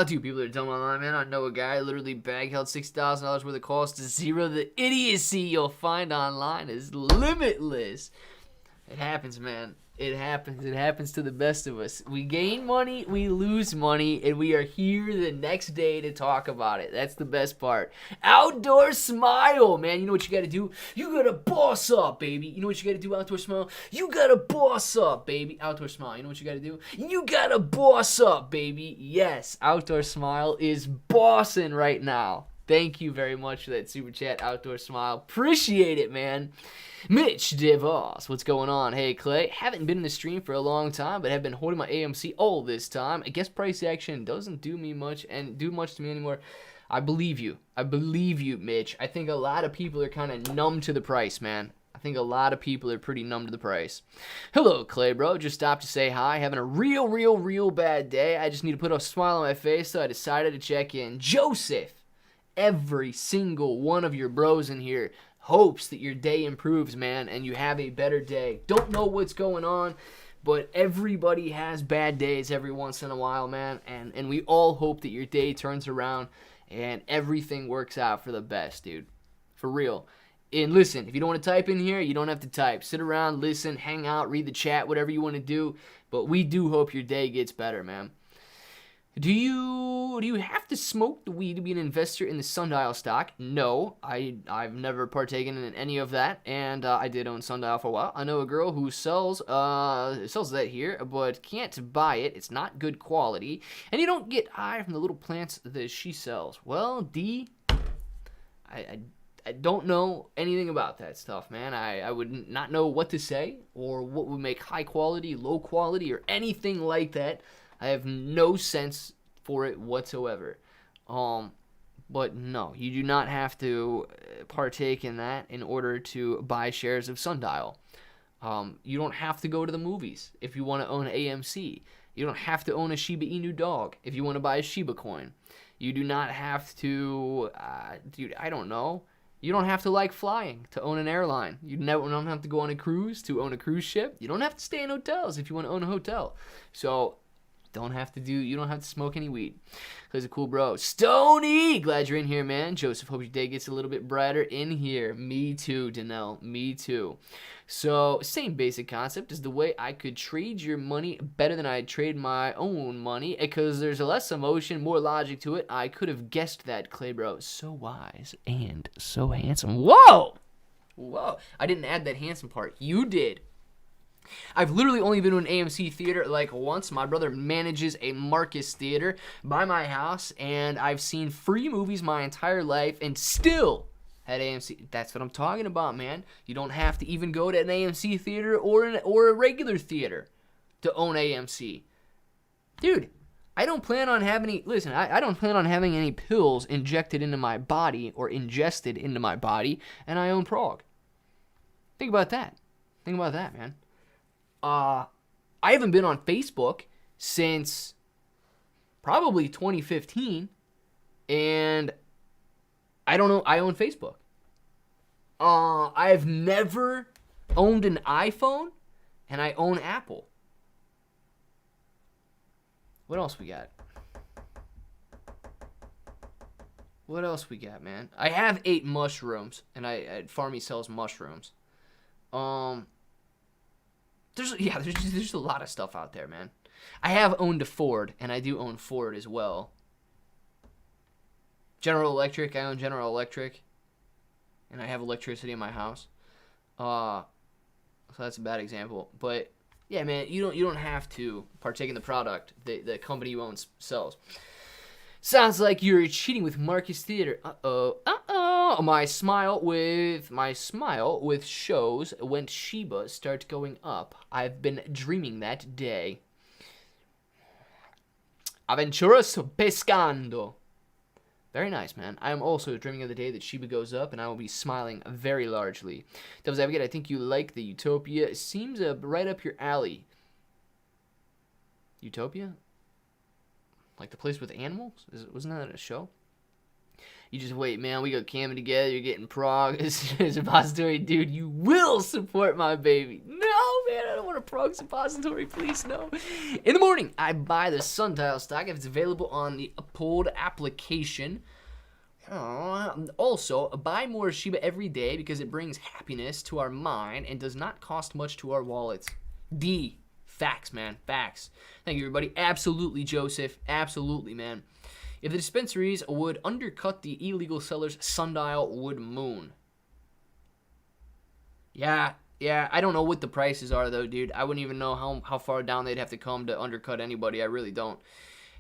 Dude, people are dumb online, man. I know a guy literally bag held $6,000 worth of calls to zero. The idiocy you'll find online is limitless. It happens, man. It happens. It happens to the best of us. We gain money, we lose money, and we are here the next day to talk about it. That's the best part. Outdoor Smile, man. You know what you got to do? You got to boss up, baby. You know what you got to do, Outdoor Smile? You got to boss up, baby. Outdoor Smile. You know what you got to do? You got to boss up, baby. Yes, Outdoor Smile is bossing right now. Thank you very much for that super chat, Outdoor Smile. Appreciate it, man. Mitch DeVos, what's going on? Hey, Clay. Haven't been in the stream for a long time, but have been holding my AMC all this time. I guess price action doesn't do me much and do much to me anymore. I believe you. I believe you, Mitch. I think a lot of people are kind of numb to the price, man. I think a lot of people are pretty numb to the price. Hello, Clay, bro. Just stopped to say hi. Having a real bad day. I just need to put a smile on my face, so I decided to check in. Joseph, every single one of your bros in here hopes that your day improves, man, and you have a better day. Don't know what's going on, but everybody has bad days every once in a while, man, and we all hope that your day turns around and everything works out for the best, dude. For real. And listen, if you don't want to type in here, you don't have to type. Sit around, listen, hang out, read the chat, whatever you want to do. But we do hope your day gets better, man. Do you have to smoke the weed to be an investor in the Sundial stock? No, I've never partaken in any of that, and I did own Sundial for a while. I know a girl who sells that here, but can't buy it. It's not good quality, and you don't get high from the little plants that she sells. Well, D, I don't know anything about that stuff, man. I would not know what to say or what would make high quality, low quality, or anything like that. I have no sense for it whatsoever. But no, you do not have to partake in that in order to buy shares of Sundial. You don't have to go to the movies if you want to own AMC. You don't have to own a Shiba Inu dog if you want to buy a Shiba coin. You do not have to, dude, I don't know. You don't have to like flying to own an airline. You don't have to go on a cruise to own a cruise ship. You don't have to stay in hotels if you want to own a hotel. So you don't have to smoke any weed. Cause a cool bro. Stony, glad you're in here, man. Joseph, hope your day gets a little bit brighter in here. Me too, Danelle. Me too. So same basic concept as the way I could trade your money better than I'd trade my own money, because there's less emotion, more logic to it. I could have guessed that, Clay bro. So wise and so handsome. Whoa! I didn't add that handsome part. You did. I've literally only been to an AMC theater like once. My brother manages a Marcus theater by my house, and I've seen free movies my entire life and still at AMC. That's what I'm talking about, man. You don't have to even go to an AMC theater or a regular theater to own AMC. Dude, I don't plan on having I don't plan on having any pills injected into my body or ingested into my body, and I own Prague. Think about that. Think about that, man. I haven't been on Facebook since probably 2015, and I don't know. I own Facebook. I've never owned an iPhone, and I own Apple. What else we got? What else we got, man? I have 8 mushrooms, and Farmy sells mushrooms. There's a lot of stuff out there, man. I have owned a Ford, and I do own Ford as well. General Electric, I own General Electric, and I have electricity in my house. So that's a bad example, but yeah, man, you don't have to partake in the product the company you own sells. Sounds like you're cheating with Marcus Theater. My smile with shows when Shiba starts going up. I've been dreaming that day. Aventuras pescando. Very nice, man. I am also dreaming of the day that Shiba goes up, and I will be smiling very largely. Devil's Advocate, I think you like the Utopia. It seems right up your alley. Utopia? Like the place with animals? Wasn't that a show? You just wait, man. We go camping together. You're getting Prague. As a suppository, dude, you will support my baby. No, man. I don't want a Prague suppository. Please, no. In the morning, I buy the Sundial stock if it's available on the pulled application. Also, buy more Shiba every day because it brings happiness to our mind and does not cost much to our wallets. D. Facts, man. Facts. Thank you, everybody. Absolutely, Joseph. Absolutely, man. If the dispensaries would undercut the illegal sellers, Sundial would moon. Yeah. I don't know what the prices are, though, dude. I wouldn't even know how far down they'd have to come to undercut anybody. I really don't.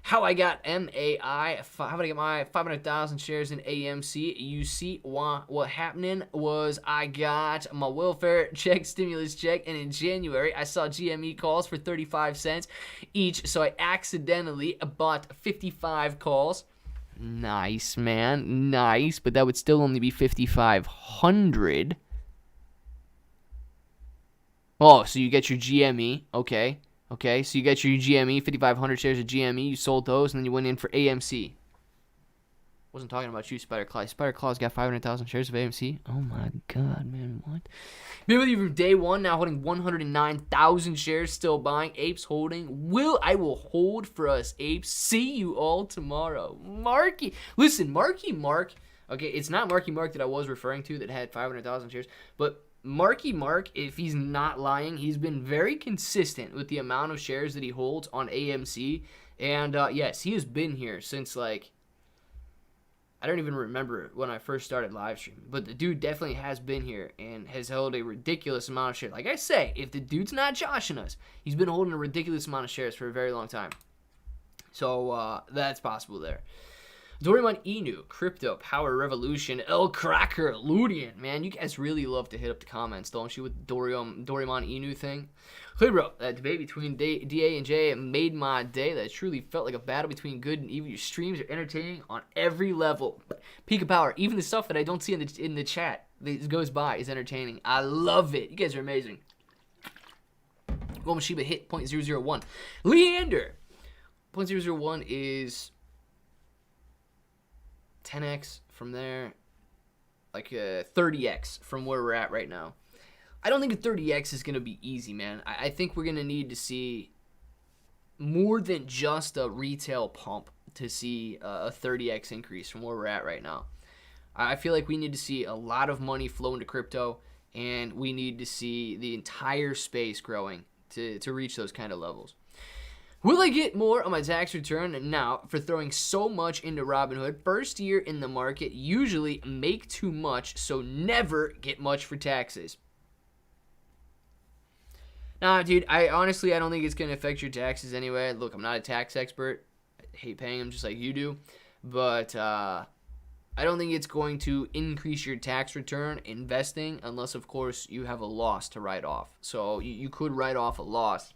How I got MAI, how did I get my 500,000 shares in AMC? You see, what happening was I got my welfare check, stimulus check, and in January, I saw GME calls for 35 cents each, so I accidentally bought 55 calls. Nice, man. Nice. But that would still only be 5,500. Oh, so you get your GME. Okay. Okay, so you get your GME, 5,500 shares of GME. You sold those, and then you went in for AMC. Wasn't talking about you, Spider Claw. Spider Claw's got 500,000 shares of AMC. Oh, my God, man. What? Been with you from day one, now holding 109,000 shares, still buying. Apes holding. I will hold for us, Apes. See you all tomorrow. Marky. Listen, Marky Mark. Okay, it's not Marky Mark that I was referring to that had 500,000 shares, but Marky Mark, if he's not lying, he's been very consistent with the amount of shares that he holds on AMC. And yes, he has been here since, like, I don't even remember when I first started live streaming. But the dude definitely has been here and has held a ridiculous amount of shares. Like I say, if the dude's not joshing us, he's been holding a ridiculous amount of shares for a very long time. So that's possible there. Doraemon Inu, Crypto, Power Revolution, El Cracker, Ludian. Man, you guys really love to hit up the comments, don't you, with the Doraemon Inu thing? Hey, bro, that debate between DA and J made my day. That truly felt like a battle between good and evil. Your streams are entertaining on every level. Peak of Power, even the stuff that I don't see in the chat that goes by is entertaining. I love it. You guys are amazing. Going with Shiba hit 0.001. Leander, 0.001 is 10x from there, like 30x from where we're at right now. I don't think a 30x is going to be easy, man. I think we're going to need to see more than just a retail pump to see a 30x increase from where we're at right now. I feel like we need to see a lot of money flow into crypto, and we need to see the entire space growing to reach those kind of levels. Will I get more on my tax return? Now, for throwing so much into Robinhood, first year in the market, usually make too much, so never get much for taxes. Nah, dude, I honestly don't think it's going to affect your taxes anyway. Look, I'm not a tax expert. I hate paying them just like you do. But I don't think it's going to increase your tax return investing unless, of course, you have a loss to write off. So you could write off a loss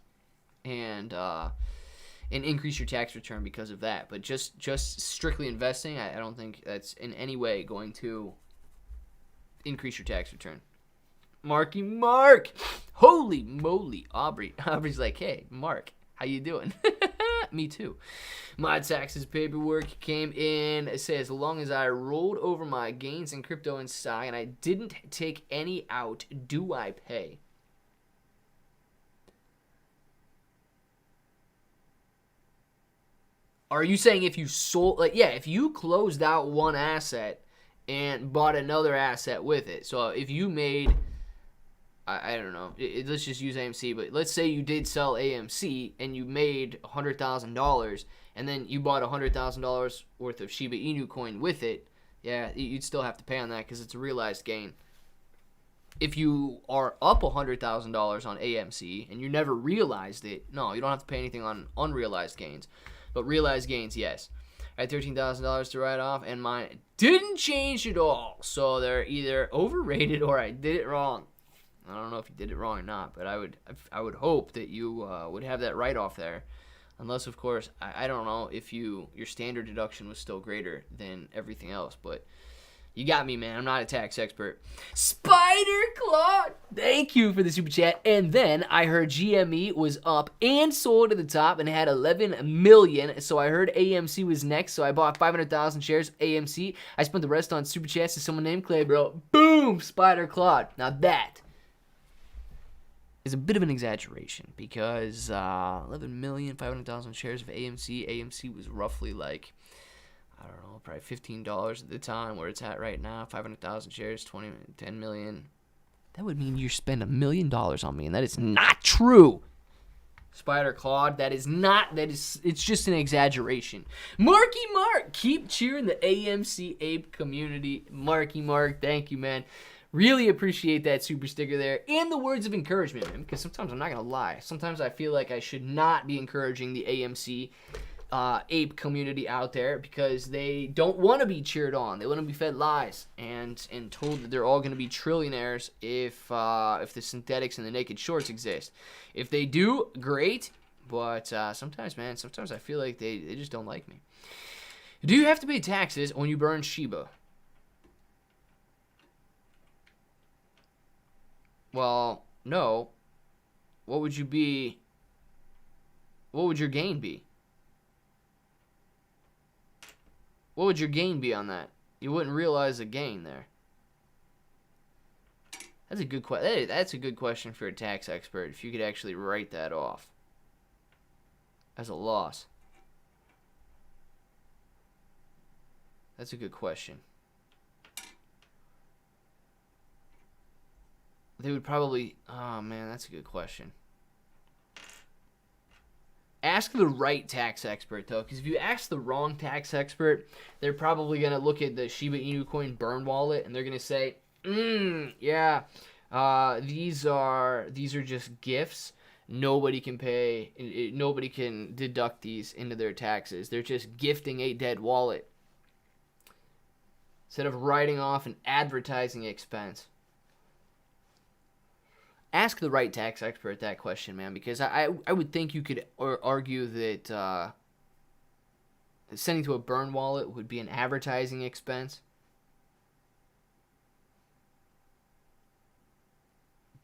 and increase your tax return because of that. But just strictly investing, I don't think that's in any way going to increase your tax return. Marky Mark, holy moly, Aubrey's like, hey, Mark, how you doing? Me too. My taxes paperwork came in. It says, as long as I rolled over my gains in crypto and stock and I didn't take any out, do I pay? Are you saying if you sold, like, yeah, if you closed out one asset and bought another asset with it? So if you made, I don't know, let's just use AMC, but let's say you did sell AMC and you made $100,000 and then you bought $100,000 worth of Shiba Inu coin with it, yeah, you'd still have to pay on that because it's a realized gain. If you are up $100,000 on AMC and you never realized it, no, you don't have to pay anything on unrealized gains. But realized gains, yes. I had $13,000 to write off, and mine didn't change at all. So they're either overrated or I did it wrong. I don't know if you did it wrong or not, but I would hope that you would have that write-off there. Unless, of course, I don't know if your standard deduction was still greater than everything else, but you got me, man. I'm not a tax expert. Spider Claw, thank you for the super chat. And then I heard GME was up and sold at the top and had 11 million. So I heard AMC was next. So I bought 500,000 shares of AMC. I spent the rest on super chats to someone named Clay, bro. Boom, Spider Claw. Now that is a bit of an exaggeration because 11,500,000 shares of AMC. AMC was roughly like, I don't know, probably $15 at the time where it's at right now. 500,000 shares, 10 million. That would mean you spend $1 million on me, and that is not true. Spider Claude, it's just an exaggeration. Marky Mark, keep cheering the AMC Ape community. Marky Mark, thank you, man. Really appreciate that super sticker there and the words of encouragement, man, because sometimes I'm not going to lie. Sometimes I feel like I should not be encouraging the AMC ape community out there because they don't want to be cheered on. They want to be fed lies and told that they're all going to be trillionaires if the synthetics and the naked shorts exist. If they do, great. But sometimes I feel like they just don't like me. Do you have to pay taxes when you burn Shiba? Well, no. What would you be? What would your gain be? What would your gain be on that? You wouldn't realize a gain there. That's a good question. That's a good question for a tax expert. If you could actually write that off as a loss. That's a good question. They would probably... Oh, man, that's a good question. Ask the right tax expert, though, because if you ask the wrong tax expert, they're probably going to look at the Shiba Inu coin burn wallet, and they're going to say, yeah, these are just gifts. Nobody can pay, nobody can deduct these into their taxes. They're just gifting a dead wallet instead of writing off an advertising expense. Ask the right tax expert that question, man, because I would think you could argue that sending to a burn wallet would be an advertising expense.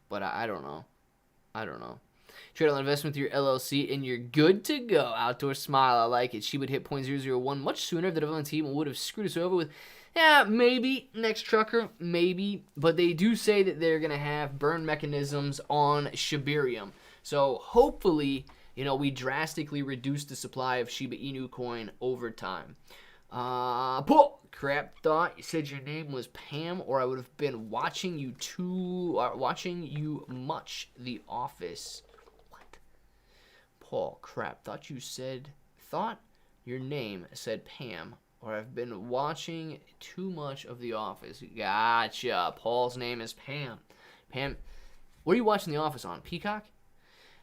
But I don't know. I don't know. Trade on investment with your LLC and you're good to go. Outdoor smile, I like it. She would hit 0.001 much sooner if the development team would have screwed us over with, yeah, maybe next trucker, maybe. But they do say that they're going to have burn mechanisms on Shibarium. So hopefully, we drastically reduce the supply of Shiba Inu coin over time. Paul, crap thought you said your name was Pam, or I would have been watching you much The Office. What? Paul, crap thought your name said Pam, or I've been watching too much of The Office. Gotcha. Paul's name is Pam. Pam, what are you watching The Office on? Peacock?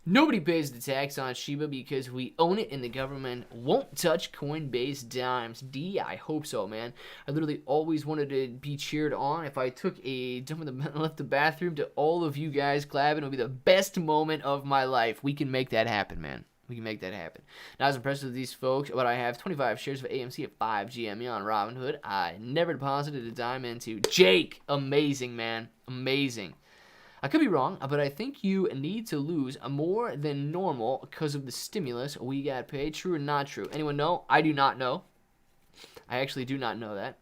Nobody pays the tax on Shiba because we own it and the government won't touch Coinbase dimes. D, I hope so, man. I literally always wanted to be cheered on. If I took a jump in the left the bathroom to all of you guys clapping, it would be the best moment of my life. We can make that happen, man. We can make that happen. Not as impressed with these folks, but I have 25 shares of AMC at 5 GME on Robinhood. I never deposited a dime into Jake. Amazing, man. Amazing. I could be wrong, but I think you need to lose more than normal because of the stimulus we got paid. True or not true? Anyone know? I do not know. I actually do not know that.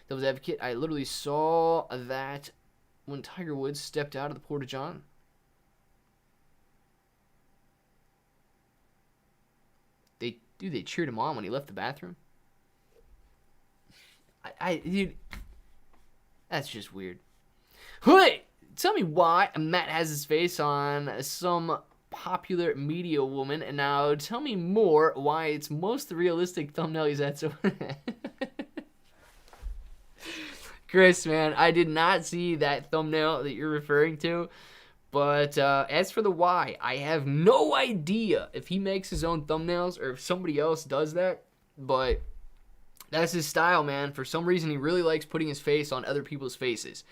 Devil's Advocate, I literally saw that when Tiger Woods stepped out of the Porta-John. They cheered him on when he left the bathroom. Dude, that's just weird. Hey! Tell me why Matt has his face on some popular media woman, and now tell me more why it's most realistic thumbnail he's had so. Chris, man, I did not see that thumbnail that you're referring to, but as for the why, I have no idea if he makes his own thumbnails or if somebody else does that, but that's his style, man. For some reason, he really likes putting his face on other people's faces.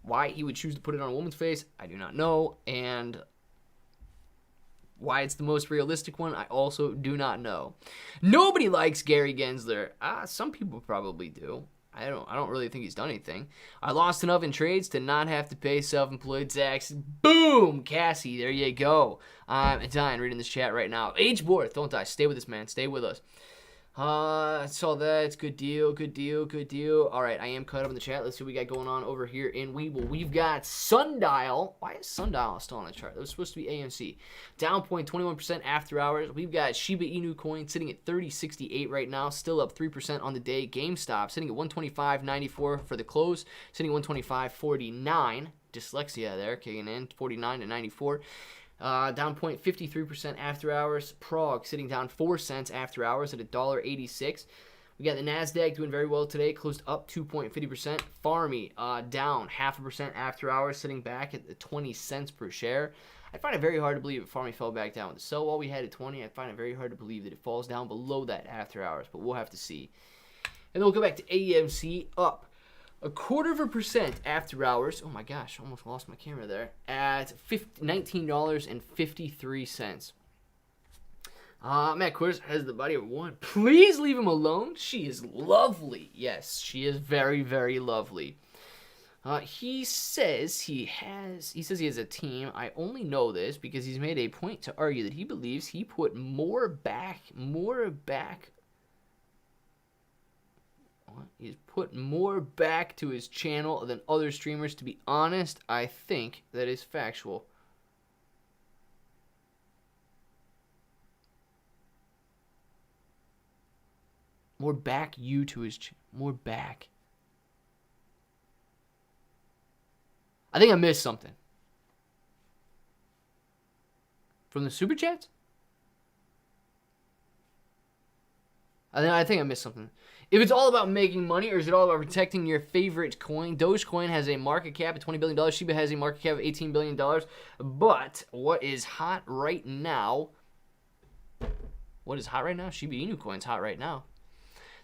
Why he would choose to put it on a woman's face, I do not know. And why it's the most realistic one, I also do not know. Nobody likes Gary Gensler. Some people probably do. I don't really think he's done anything. I lost enough in trades to not have to pay self-employed tax. Boom! Cassie, there you go. I'm dying reading this chat right now. H-Borth, don't die. Stay with us, man. Stay with us. I saw that. It's good deal, good deal, good deal. All right, I am caught up in the chat. Let's see what we got going on over here in Weeble. We've got Sundial. Why is Sundial still on the chart? That was supposed to be AMC. Down 0.21% after hours. We've got Shiba Inu coin sitting at 30.68 right now, still up 3% on the day. GameStop sitting at 125.94 for the close, sitting at 125.49. Dyslexia there, kicking in 49 to 94. Down 0.53% after hours. Prague sitting down 4 cents after hours at $1.86. We got the NASDAQ doing very well today, closed up 2.50%. Farmy down 0.5% after hours, sitting back at 20 cents per share. I find it very hard to believe if Farmy fell back down. With the sell wall we had at 20, I find it very hard to believe that it falls down below that after hours, but we'll have to see. And then we'll go back to AMC, up 0.25% after hours. Oh my gosh, almost lost my camera there. At $19.53. Matt Coors has the body of one. Please leave him alone. She is lovely. Yes, she is very, very lovely. He says he has a team. I only know this because he's made a point to argue that he believes he put more back. He's put more back to his channel than other streamers. To be honest, I think that is factual. More back you to his channel. More back. I think I missed something. From the Super Chats? I think I missed something. If it's all about making money or is it all about protecting your favorite coin? Dogecoin has a market cap of $20 billion. Shiba has a market cap of $18 billion. But what is hot right now? Shiba Inu coin's hot right now.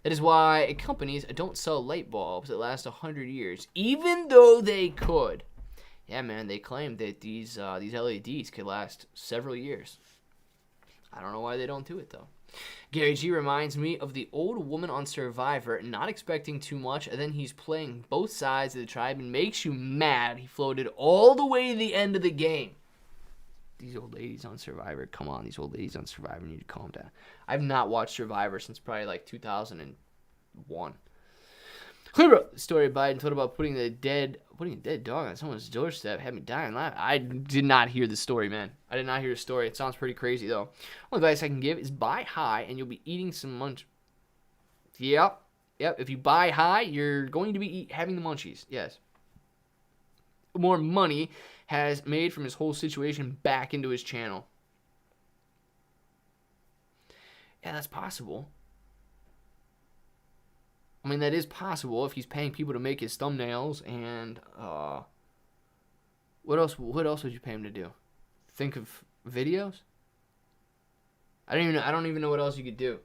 That is why companies don't sell light bulbs that last 100 years, even though they could. Yeah, man, they claim that these LEDs could last several years. I don't know why they don't do it, though. Gary G reminds me of the old woman on Survivor, not expecting too much, and then he's playing both sides of the tribe and makes you mad. He floated all the way to the end of the game. These old ladies on Survivor, come on, these old ladies on Survivor need to calm down. I've not watched Survivor since probably like 2001. Clear the story Biden told about putting a dead dog on someone's doorstep had me dying laughing. I did not hear the story, man. I did not hear the story. It sounds pretty crazy, though. Only advice I can give is buy high, and you'll be eating some munch. Yep. If you buy high, you're going to be having the munchies. Yes. More money has made from his whole situation back into his channel. Yeah, that's possible. I mean, that is possible if he's paying people to make his thumbnails and what else would you pay him to do? Think of videos? I don't even know what else you could do.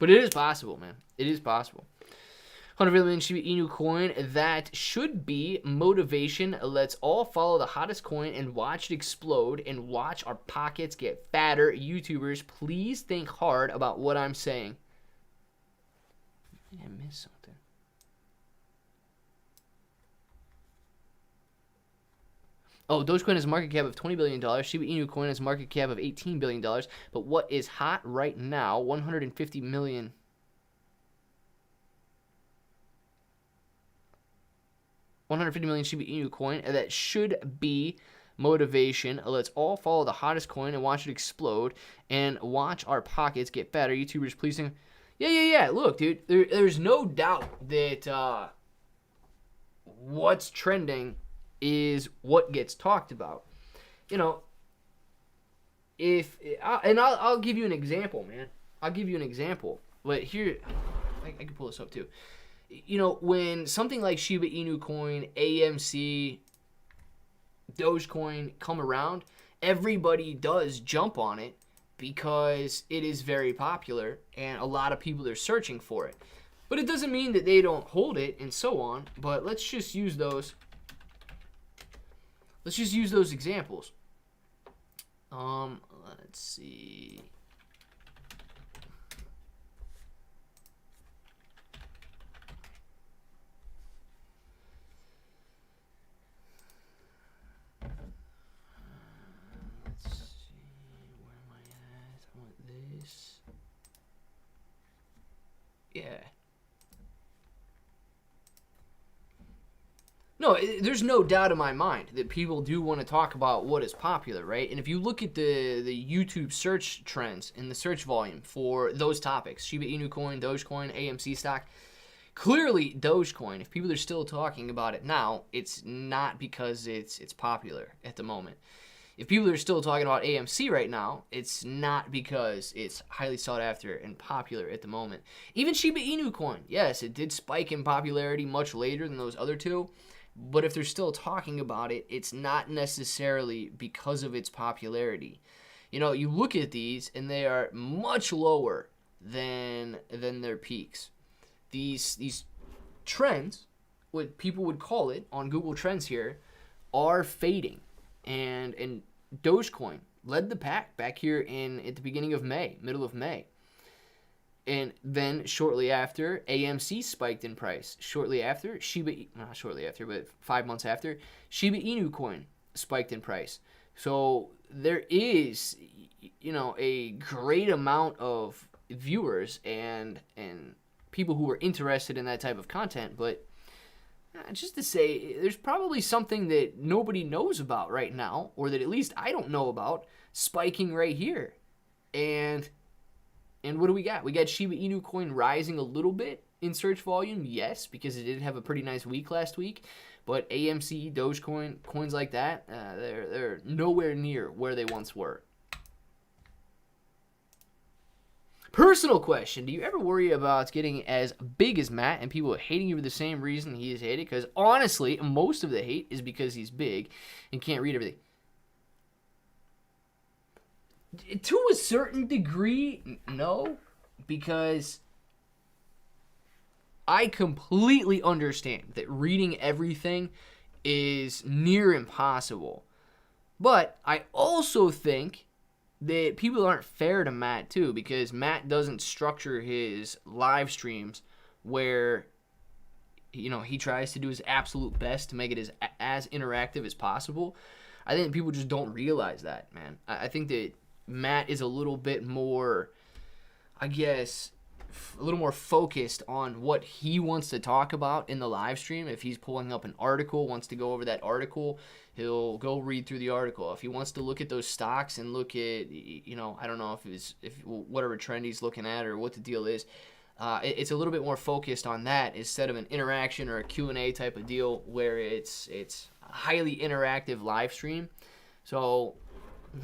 But it is possible, man. It is possible. 100 million Shiba Inu coin, that should be motivation. Let's all follow the hottest coin and watch it explode and watch our pockets get fatter. YouTubers, please think hard about what I'm saying. I missed something. Oh, Dogecoin has a market cap of $20 billion. Shiba Inu coin has a market cap of $18 billion. But what is hot right now, 150 million. $150 million Shiba Inu coin. That should be motivation. Let's all follow the hottest coin and watch it explode and watch our pockets get fatter. YouTubers, please think. Yeah. Look, dude, there's no doubt that what's trending is what gets talked about. You know, I'll give you an example, man. I'll give you an example. But here, I can pull this up too. You know, when something like Shiba Inu coin, AMC, Dogecoin come around, everybody does jump on it, because it is very popular and a lot of people are searching for it. But it doesn't mean that they don't hold it and so on. But let's just use those. Let's just use those examples. Let's see. Yeah. No, there's no doubt in my mind that people do want to talk about what is popular, right? And if you look at the YouTube search trends and the search volume for those topics, Shiba Inu coin, Dogecoin, AMC stock, clearly Dogecoin, if people are still talking about it now, it's not because it's popular at the moment. If people are still talking about AMC right now, it's not because it's highly sought after and popular at the moment. Even Shiba Inu coin, yes, it did spike in popularity much later than those other two, but if they're still talking about it, it's not necessarily because of its popularity. You know, you look at these and they are much lower than their peaks. These trends, what people would call it on Google Trends here, are fading. And Dogecoin led the pack back here at the beginning of May, middle of May. And then shortly after, AMC spiked in price. Shortly after, not shortly after, but 5 months after, Shiba Inu coin spiked in price. So there is, a great amount of viewers and people who are interested in that type of content. But just to say, there's probably something that nobody knows about right now, or that at least I don't know about, spiking right here. And what do we got? We got Shiba Inu coin rising a little bit in search volume, yes, because it did have a pretty nice week last week. But AMC, Dogecoin, coins like that, they're nowhere near where they once were. Personal question: do you ever worry about getting as big as Matt and people hating you for the same reason he is hated? Because honestly, most of the hate is because he's big and can't read everything. To a certain degree, no, because I completely understand that reading everything is near impossible. But I also think that people aren't fair to Matt too, because Matt doesn't structure his live streams where he tries to do his absolute best to make it as interactive as possible. I think people just don't realize that, man. I think that Matt is a little bit more, I guess, a little more focused on what he wants to talk about in the live stream. If he's pulling up an article, wants to go over that article, he'll go read through the article. If he wants to look at those stocks and look at, I don't know if whatever trend he's looking at or what the deal is, it's a little bit more focused on that instead of an interaction or a Q&A type of deal where it's a highly interactive live stream. So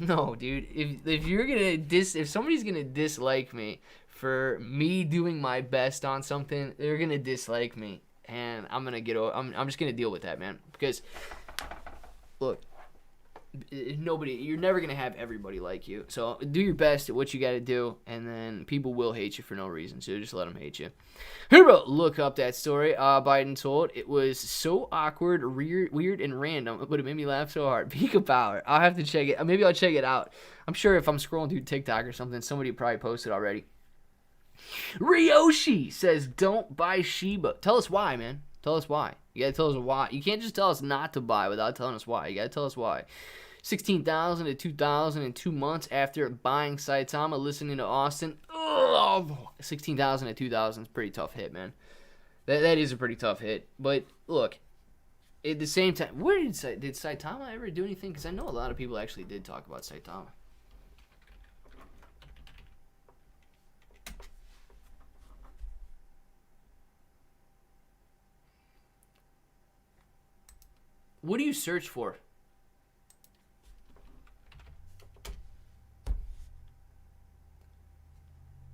no, dude, if somebody's gonna dislike me for me doing my best on something, they're gonna dislike me, and I'm just gonna deal with that, man. Because look, you're never gonna have everybody like you. So do your best at what you gotta do, and then people will hate you for no reason. So just let them hate you. Hero, look up that story Biden told. It was so awkward, weird, and random, but it made me laugh so hard. Pika Power. I'll have to check it. Maybe I'll check it out. I'm sure if I'm scrolling through TikTok or something, somebody probably posted already. Ryoshi says, don't buy Shiba. Tell us why, man. Tell us why. You gotta tell us why. You can't just tell us not to buy without telling us why. You gotta tell us why. 16,000 to 2,000 in 2 months after buying Saitama, listening to Austin. Ugh, 16,000 to 2,000 is a pretty tough hit, man. That is a pretty tough hit. But look, at the same time, did Saitama ever do anything? Because I know a lot of people actually did talk about Saitama. What do you search for?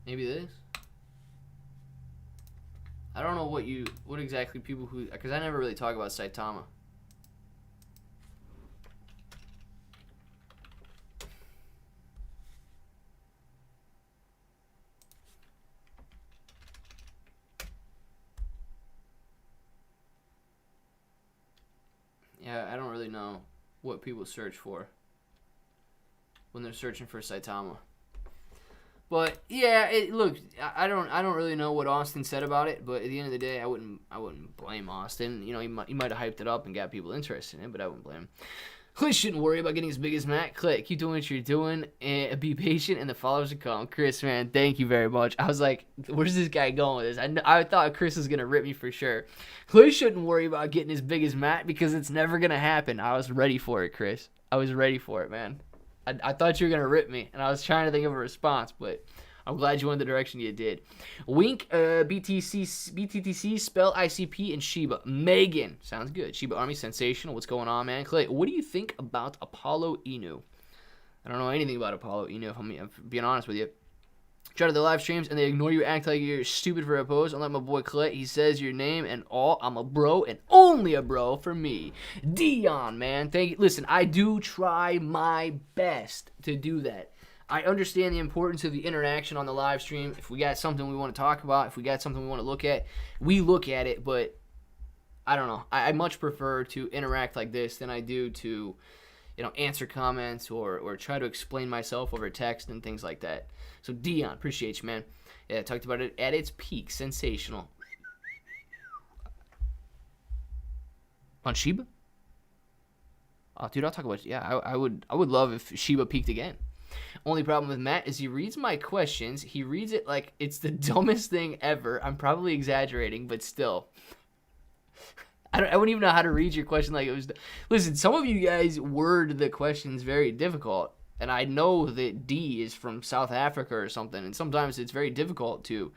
Maybe this? I don't know what exactly people who, because I never really talk about Saitama. Yeah, I don't really know what people search for when they're searching for Saitama. But yeah, look, I don't really know what Austin said about it, but at the end of the day, I wouldn't blame Austin. He might have hyped it up and got people interested in it, but I wouldn't blame him. Chris shouldn't worry about getting as big as Matt. Click, keep doing what you're doing, and be patient, and the followers will come. Chris, man, thank you very much. I was like, where's this guy going with this? I thought Chris was gonna rip me for sure. Chris shouldn't worry about getting as big as Matt because it's never gonna happen. I was ready for it, Chris. I was ready for it, man. I thought you were going to rip me, and I was trying to think of a response, but I'm glad you went the direction you did. Wink, BTTC, Spell, ICP, and Shiba. Megan. Sounds good. Shiba Army, sensational. What's going on, man? Clay, what do you think about Apollo Inu? I don't know anything about Apollo Inu, if I'm being honest with you. Try to the live streams, and they ignore you, act like you're stupid for a post. Unlike my boy Clay, he says your name and all. I'm a bro, and only a bro for me. Dion, man. Thank you. Listen, I do try my best to do that. I understand the importance of the interaction on the live stream. If we got something we want to talk about, if we got something we want to look at, we look at it, but I don't know. I much prefer to interact like this than I do to, answer comments or try to explain myself over text and things like that. So Dion, appreciate you, man. Yeah, I talked about it at its peak. Sensational. On Shiba? Oh, dude, I'll talk about it. Yeah, I would love if Shiba peaked again. Only problem with Matt is he reads my questions. He reads it like it's the dumbest thing ever. I'm probably exaggerating, but still. I wouldn't even know how to read your question like it was. Listen, some of you guys word the questions very difficult. And I know that D is from South Africa or something. And sometimes it's very difficult to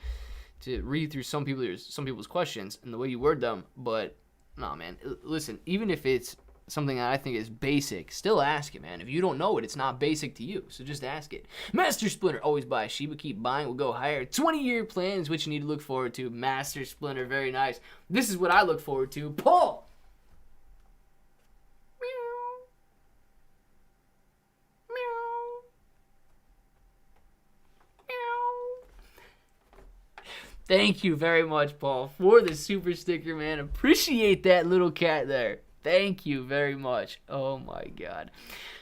read through some people's questions and the way you word them. But, no, man. Listen, even if it's something that I think is basic, still ask it, man. If you don't know it, it's not basic to you, so just ask it. Master Splinter, always buy Shiba, keep buying, will go higher. 20-year plan is what you need to look forward to. Master Splinter, very nice. This is what I look forward to. Paul! Meow. Meow. Meow. Thank you very much, Paul, for the super sticker, man. Appreciate that little cat there. Thank you very much. Oh my God.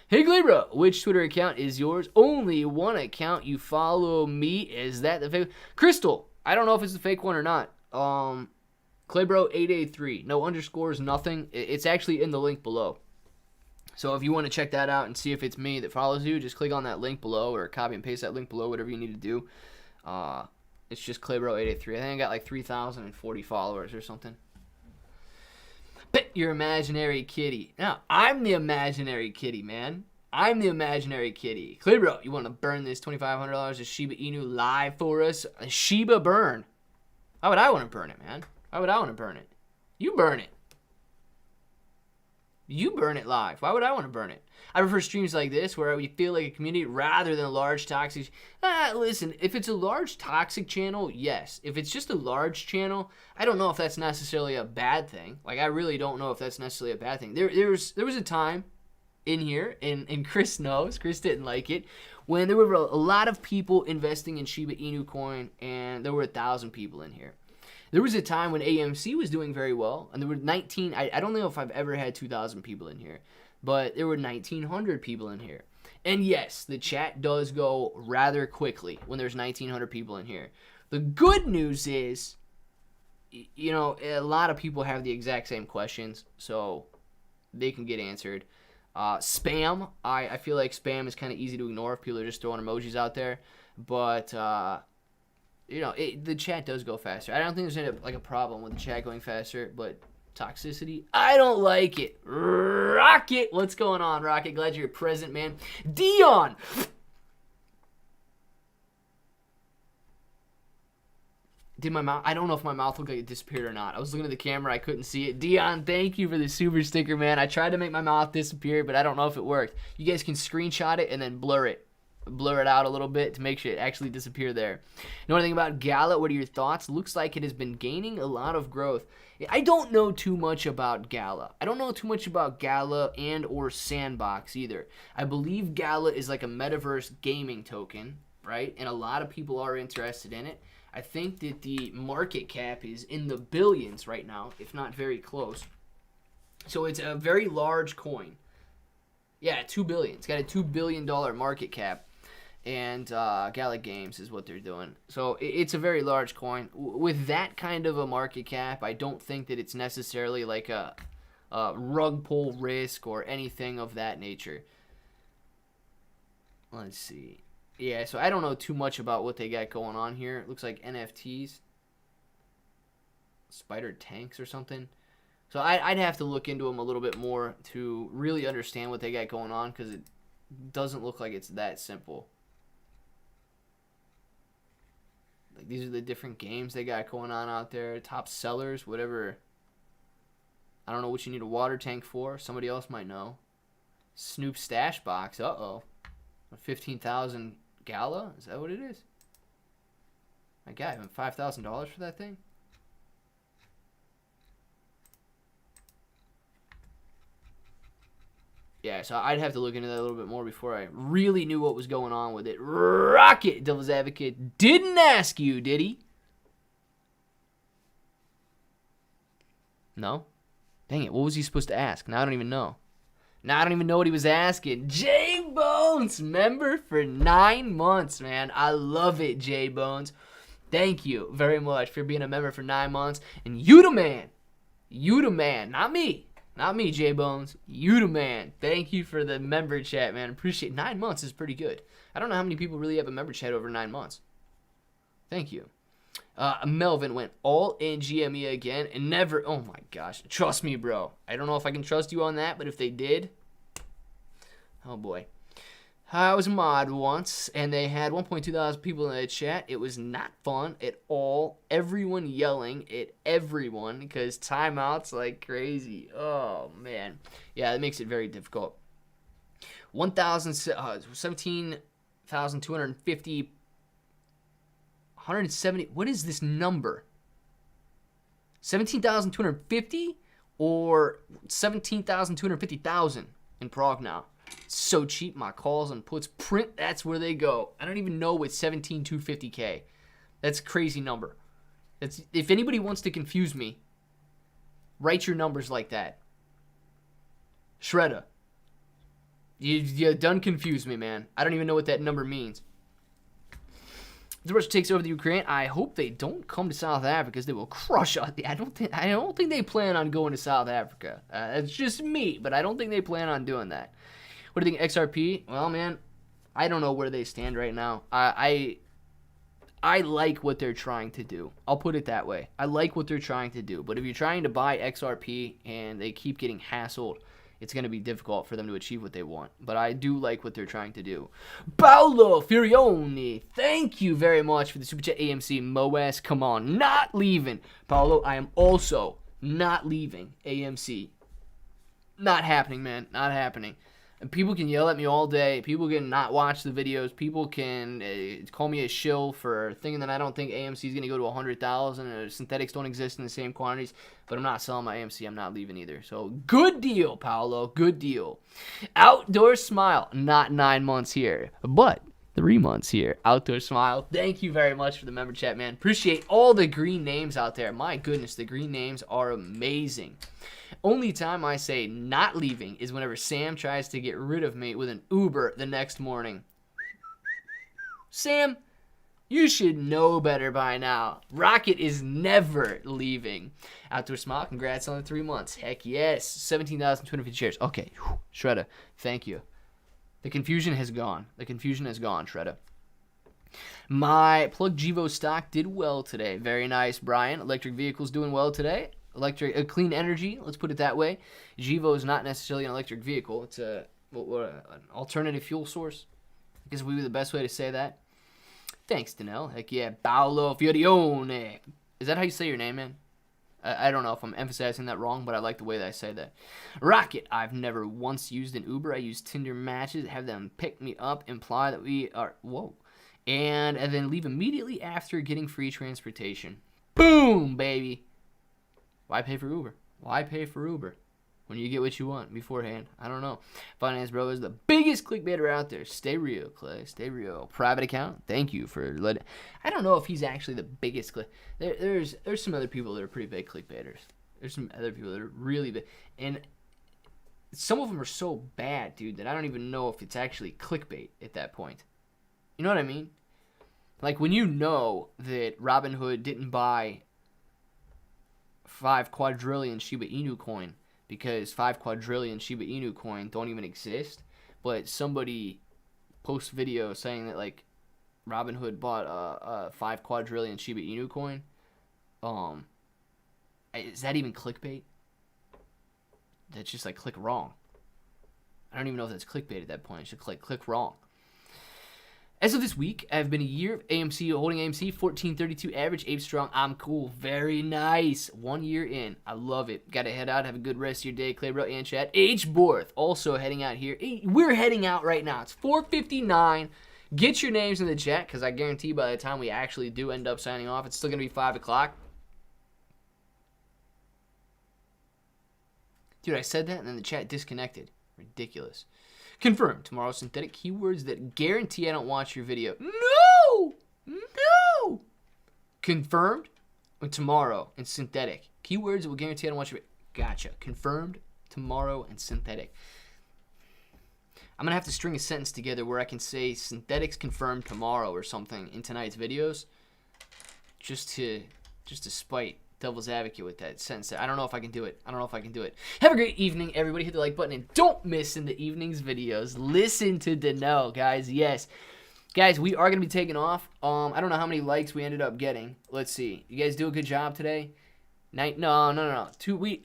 Hey Glebra, which Twitter account is yours? Only one account. You follow me. Is that the fake? Crystal. I don't know if it's the fake one or not. Claybro883. No underscores, nothing. It's actually in the link below. So if you want to check that out and see if it's me that follows you, just click on that link below or copy and paste that link below, whatever you need to do. It's just Claybro883. I think I got like 3,040 followers or something. Bet your imaginary kitty. Now, I'm the imaginary kitty, man. I'm the imaginary kitty. Claybro, you want to burn this $2,500 of Shiba Inu live for us? A Shiba burn. Why would I want to burn it, man? Why would I want to burn it? You burn it. You burn it live. Why would I want to burn it? I prefer streams like this where we feel like a community rather than a large toxic. Listen, if it's a large toxic channel, yes. If it's just a large channel, I don't know if that's necessarily a bad thing. Like, I really don't know if that's necessarily a bad thing. There was a time in here, and Chris knows, Chris didn't like it, when there were a lot of people investing in Shiba Inu coin, and there were 1,000 people in here. There was a time when AMC was doing very well, and there were 19, I don't know if I've ever had 2,000 people in here, but there were 1,900 people in here. And yes, the chat does go rather quickly when there's 1,900 people in here. The good news is, a lot of people have the exact same questions, so they can get answered. Spam, I feel like spam is kind of easy to ignore if people are just throwing emojis out there, but the chat does go faster. I don't think there's a problem with the chat going faster, but toxicity, I don't like it. Rocket, what's going on, Rocket? Glad you're present, man. Dion. Did my mouth? I don't know if my mouth looked like it disappeared or not. I was looking at the camera, I couldn't see it. Dion, thank you for the super sticker, man. I tried to make my mouth disappear, but I don't know if it worked. You guys can screenshot it and then blur it out a little bit to make sure it actually disappear there. Know anything about Gala? What are your thoughts? Looks like it has been gaining a lot of growth. I don't know too much about Gala. I don't know too much about Gala and or Sandbox either. I believe Gala is like a metaverse gaming token, right? And a lot of people are interested in it. I think that the market cap is in the billions right now, if not very close. So it's a very large coin. Yeah, $2 billion. It's got a $2 billion market cap. And Gala Games is what they're doing. So it's a very large coin. With that kind of a market cap, I don't think that it's necessarily like a rug pull risk or anything of that nature. Let's see. Yeah, so I don't know too much about what they got going on here. It looks like NFTs. Spider tanks or something. So I'd have to look into them a little bit more to really understand what they got going on, because it doesn't look like it's that simple. Like, these are the different games they got going on out there. Top sellers, whatever. I don't know what you need a water tank for. Somebody else might know. Snoop stash box. Uh-oh. 15,000 Gala? Is that what it is? My God, even $5,000 for that thing? Yeah, so I'd have to look into that a little bit more before I really knew what was going on with it. Rocket, Devil's Advocate, didn't ask you, did he? No? Dang it, what was he supposed to ask? Now I don't even know. Now I don't even know what he was asking. J Bones, member for 9 months, man. I love it, J Bones. Thank you very much for being a member for 9 months. And you the man. You the man. Not me. Not me, J Bones. You the man. Thank you for the member chat, man. Appreciate it. 9 months is pretty good. I don't know how many people really have a member chat over 9 months. Thank you. Melvin went all in GME again and never. Oh my gosh. Trust me, bro. I don't know if I can trust you on that, but if they did. Oh boy. I was a mod once, and they had 1.2 thousand people in the chat. It was not fun at all. Everyone yelling at everyone because timeouts like crazy. Oh, man. Yeah, that makes it very difficult. 17,250, 170. What is this number? 17,250 or 17,250,000 in Prague now? So cheap, my calls and puts print, that's where they go. I don't even know what 17,250K. That's a crazy number. That's, if anybody wants to confuse me, write your numbers like that. Shredder. You done confused me, man. I don't even know what that number means. The Russia takes over the Ukraine. I hope they don't come to South Africa because they will crush us. I don't think they plan on going to South Africa. It's just me, but I don't think they plan on doing that. What do you think, XRP? Well, man, I don't know where they stand right now. I like what they're trying to do. I'll put it that way. I like what they're trying to do. But if you're trying to buy XRP and they keep getting hassled, it's going to be difficult for them to achieve what they want. But I do like what they're trying to do. Paolo Furioni, thank you very much for the Super Chat. AMC MOS, come on, not leaving. Paolo, I am also not leaving AMC. Not happening, man. Not happening. And people can yell at me all day. People can not watch the videos. People can call me a shill for thinking that I don't think AMC is going to go to 100,000. Synthetics don't exist in the same quantities. But I'm not selling my AMC. I'm not leaving either. So good deal, Paolo. Good deal. Outdoor Smile. Not 9 months here, but 3 months here. Outdoor Smile. Thank you very much for the member chat, man. Appreciate all the green names out there. My goodness, the green names are amazing. Only time I say not leaving is whenever Sam tries to get rid of me with an Uber the next morning. Sam, you should know better by now. Rocket is never leaving. Outdoor Smile, congrats on the 3 months. Heck yes. 17,250 shares. Okay, Shredder, thank you. The confusion has gone. The confusion has gone, Shredder. My Plug Givo stock did well today. Very nice, Brian. Electric vehicles doing well today. Clean energy, let's put it that way. Givo is not necessarily an electric vehicle. It's an alternative fuel source. I guess would be the best way to say that. Thanks, Danelle. Heck yeah. Paolo Fiorione. Is that how you say your name, man? I don't know if I'm emphasizing that wrong, but I like the way that I say that. Rocket. I've never once used an Uber. I use Tinder matches, have them pick me up, imply that we are... Whoa. And then leave immediately after getting free transportation. Boom, baby. Why pay for Uber? Why pay for Uber when you get what you want beforehand? I don't know. Finance Bro is the biggest clickbaiter out there. Stay real, Clay. Stay real. Private account. Thank you for letting. I don't know if he's actually the biggest click. There's some other people that are pretty big clickbaiters. There's some other people that are really big, and some of them are so bad, dude, that I don't even know if it's actually clickbait at that point. You know what I mean? Like when you know that Robinhood didn't buy 5 quadrillion Shiba Inu coin because 5 quadrillion Shiba Inu coin don't even exist, but somebody posts video saying that like Robinhood bought a 5 quadrillion Shiba Inu coin. Is that even clickbait? That's just like click wrong. I don't even know if that's clickbait at that point. It's just click wrong. As of this week, I've been a year of AMC, holding AMC, 1432 average, Ape Strong. I'm cool. Very nice. 1 year in. I love it. Got to head out. Have a good rest of your day. Claybro and chat. H. Borth also heading out here. We're heading out right now. It's 4:59. Get your names in the chat because I guarantee by the time we actually do end up signing off, it's still going to be 5 o'clock. Dude, I said that and then the chat disconnected. Ridiculous. Confirmed. Tomorrow, synthetic keywords that guarantee I don't watch your video. No! No! Confirmed. Tomorrow and synthetic. Keywords that will guarantee I don't watch your video. Gotcha. Confirmed. Tomorrow and synthetic. I'm gonna have to string a sentence together where I can say synthetics confirmed tomorrow or something in tonight's videos, just to spite devil's advocate with that sentence. I don't know if I can do it. Have a great evening, everybody. Hit the like button and don't miss in the evening's videos. Listen to Dano, guys. Yes. Guys, we are going to be taking off. I don't know how many likes we ended up getting. Let's see. You guys do a good job today? No.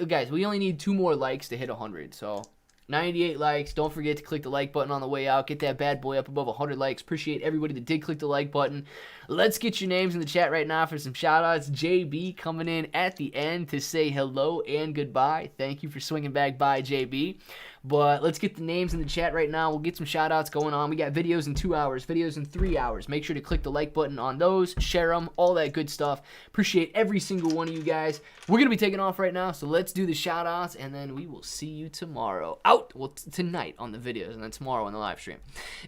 Guys, we only need 2 more likes to hit 100. So 98 likes. Don't forget to click the like button on the way out. Get that bad boy up above 100 likes. Appreciate everybody that did click the like button. Let's get your names in the chat right now for some shout-outs. JB coming in at the end to say hello and goodbye. Thank you for swinging back by, JB. But let's get the names in the chat right now. We'll get some shout-outs going on. We got videos in 2 hours, videos in 3 hours. Make sure to click the like button on those, share them, all that good stuff. Appreciate every single one of you guys. We're going to be taking off right now, so let's do the shout-outs, and then we will see you tomorrow. Tonight on the videos, and then tomorrow on the live stream.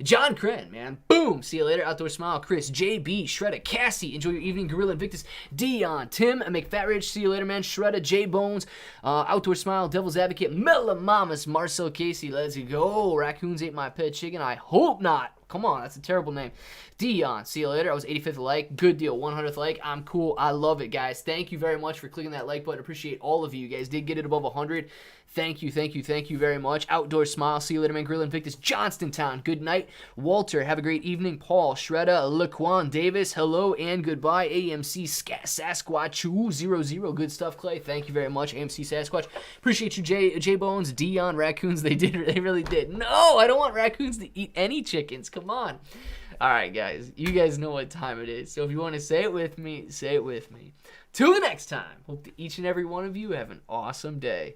John Cren, man. Boom. See you later. Outdoor Smile. Chris, JB, Shredda, Cassie. Enjoy your evening. Gorilla Invictus, Dion, Tim, McFatridge. See you later, man. Shredda, J Bones, Outdoor Smile, Devil's Advocate, Mela Mamas, Marcel Casey. Let's go. Raccoons ate my pet chicken. I hope not. Come on, that's a terrible name. Dion, see you later. I was 85th like. Good deal. 100th like. I'm cool. I love it, guys. Thank you very much for clicking that like button. Appreciate all of you. You guys did get it above 100. Thank you very much. Outdoor Smile. See you later, man. Gorilla Invictus. Johnstontown. Good night. Walter, have a great evening. Paul, Shredda, Laquan Davis, hello and goodbye. AMC Sasquatch 00. Good stuff, Clay. Thank you very much, AMC Sasquatch. Appreciate you, J Bones, Dion, Raccoons. They really did. No, I don't want raccoons to eat any chickens. Come on. All right, guys. You guys know what time it is. So if you want to say it with me, say it with me. Till the next time. Hope that each and every one of you have an awesome day.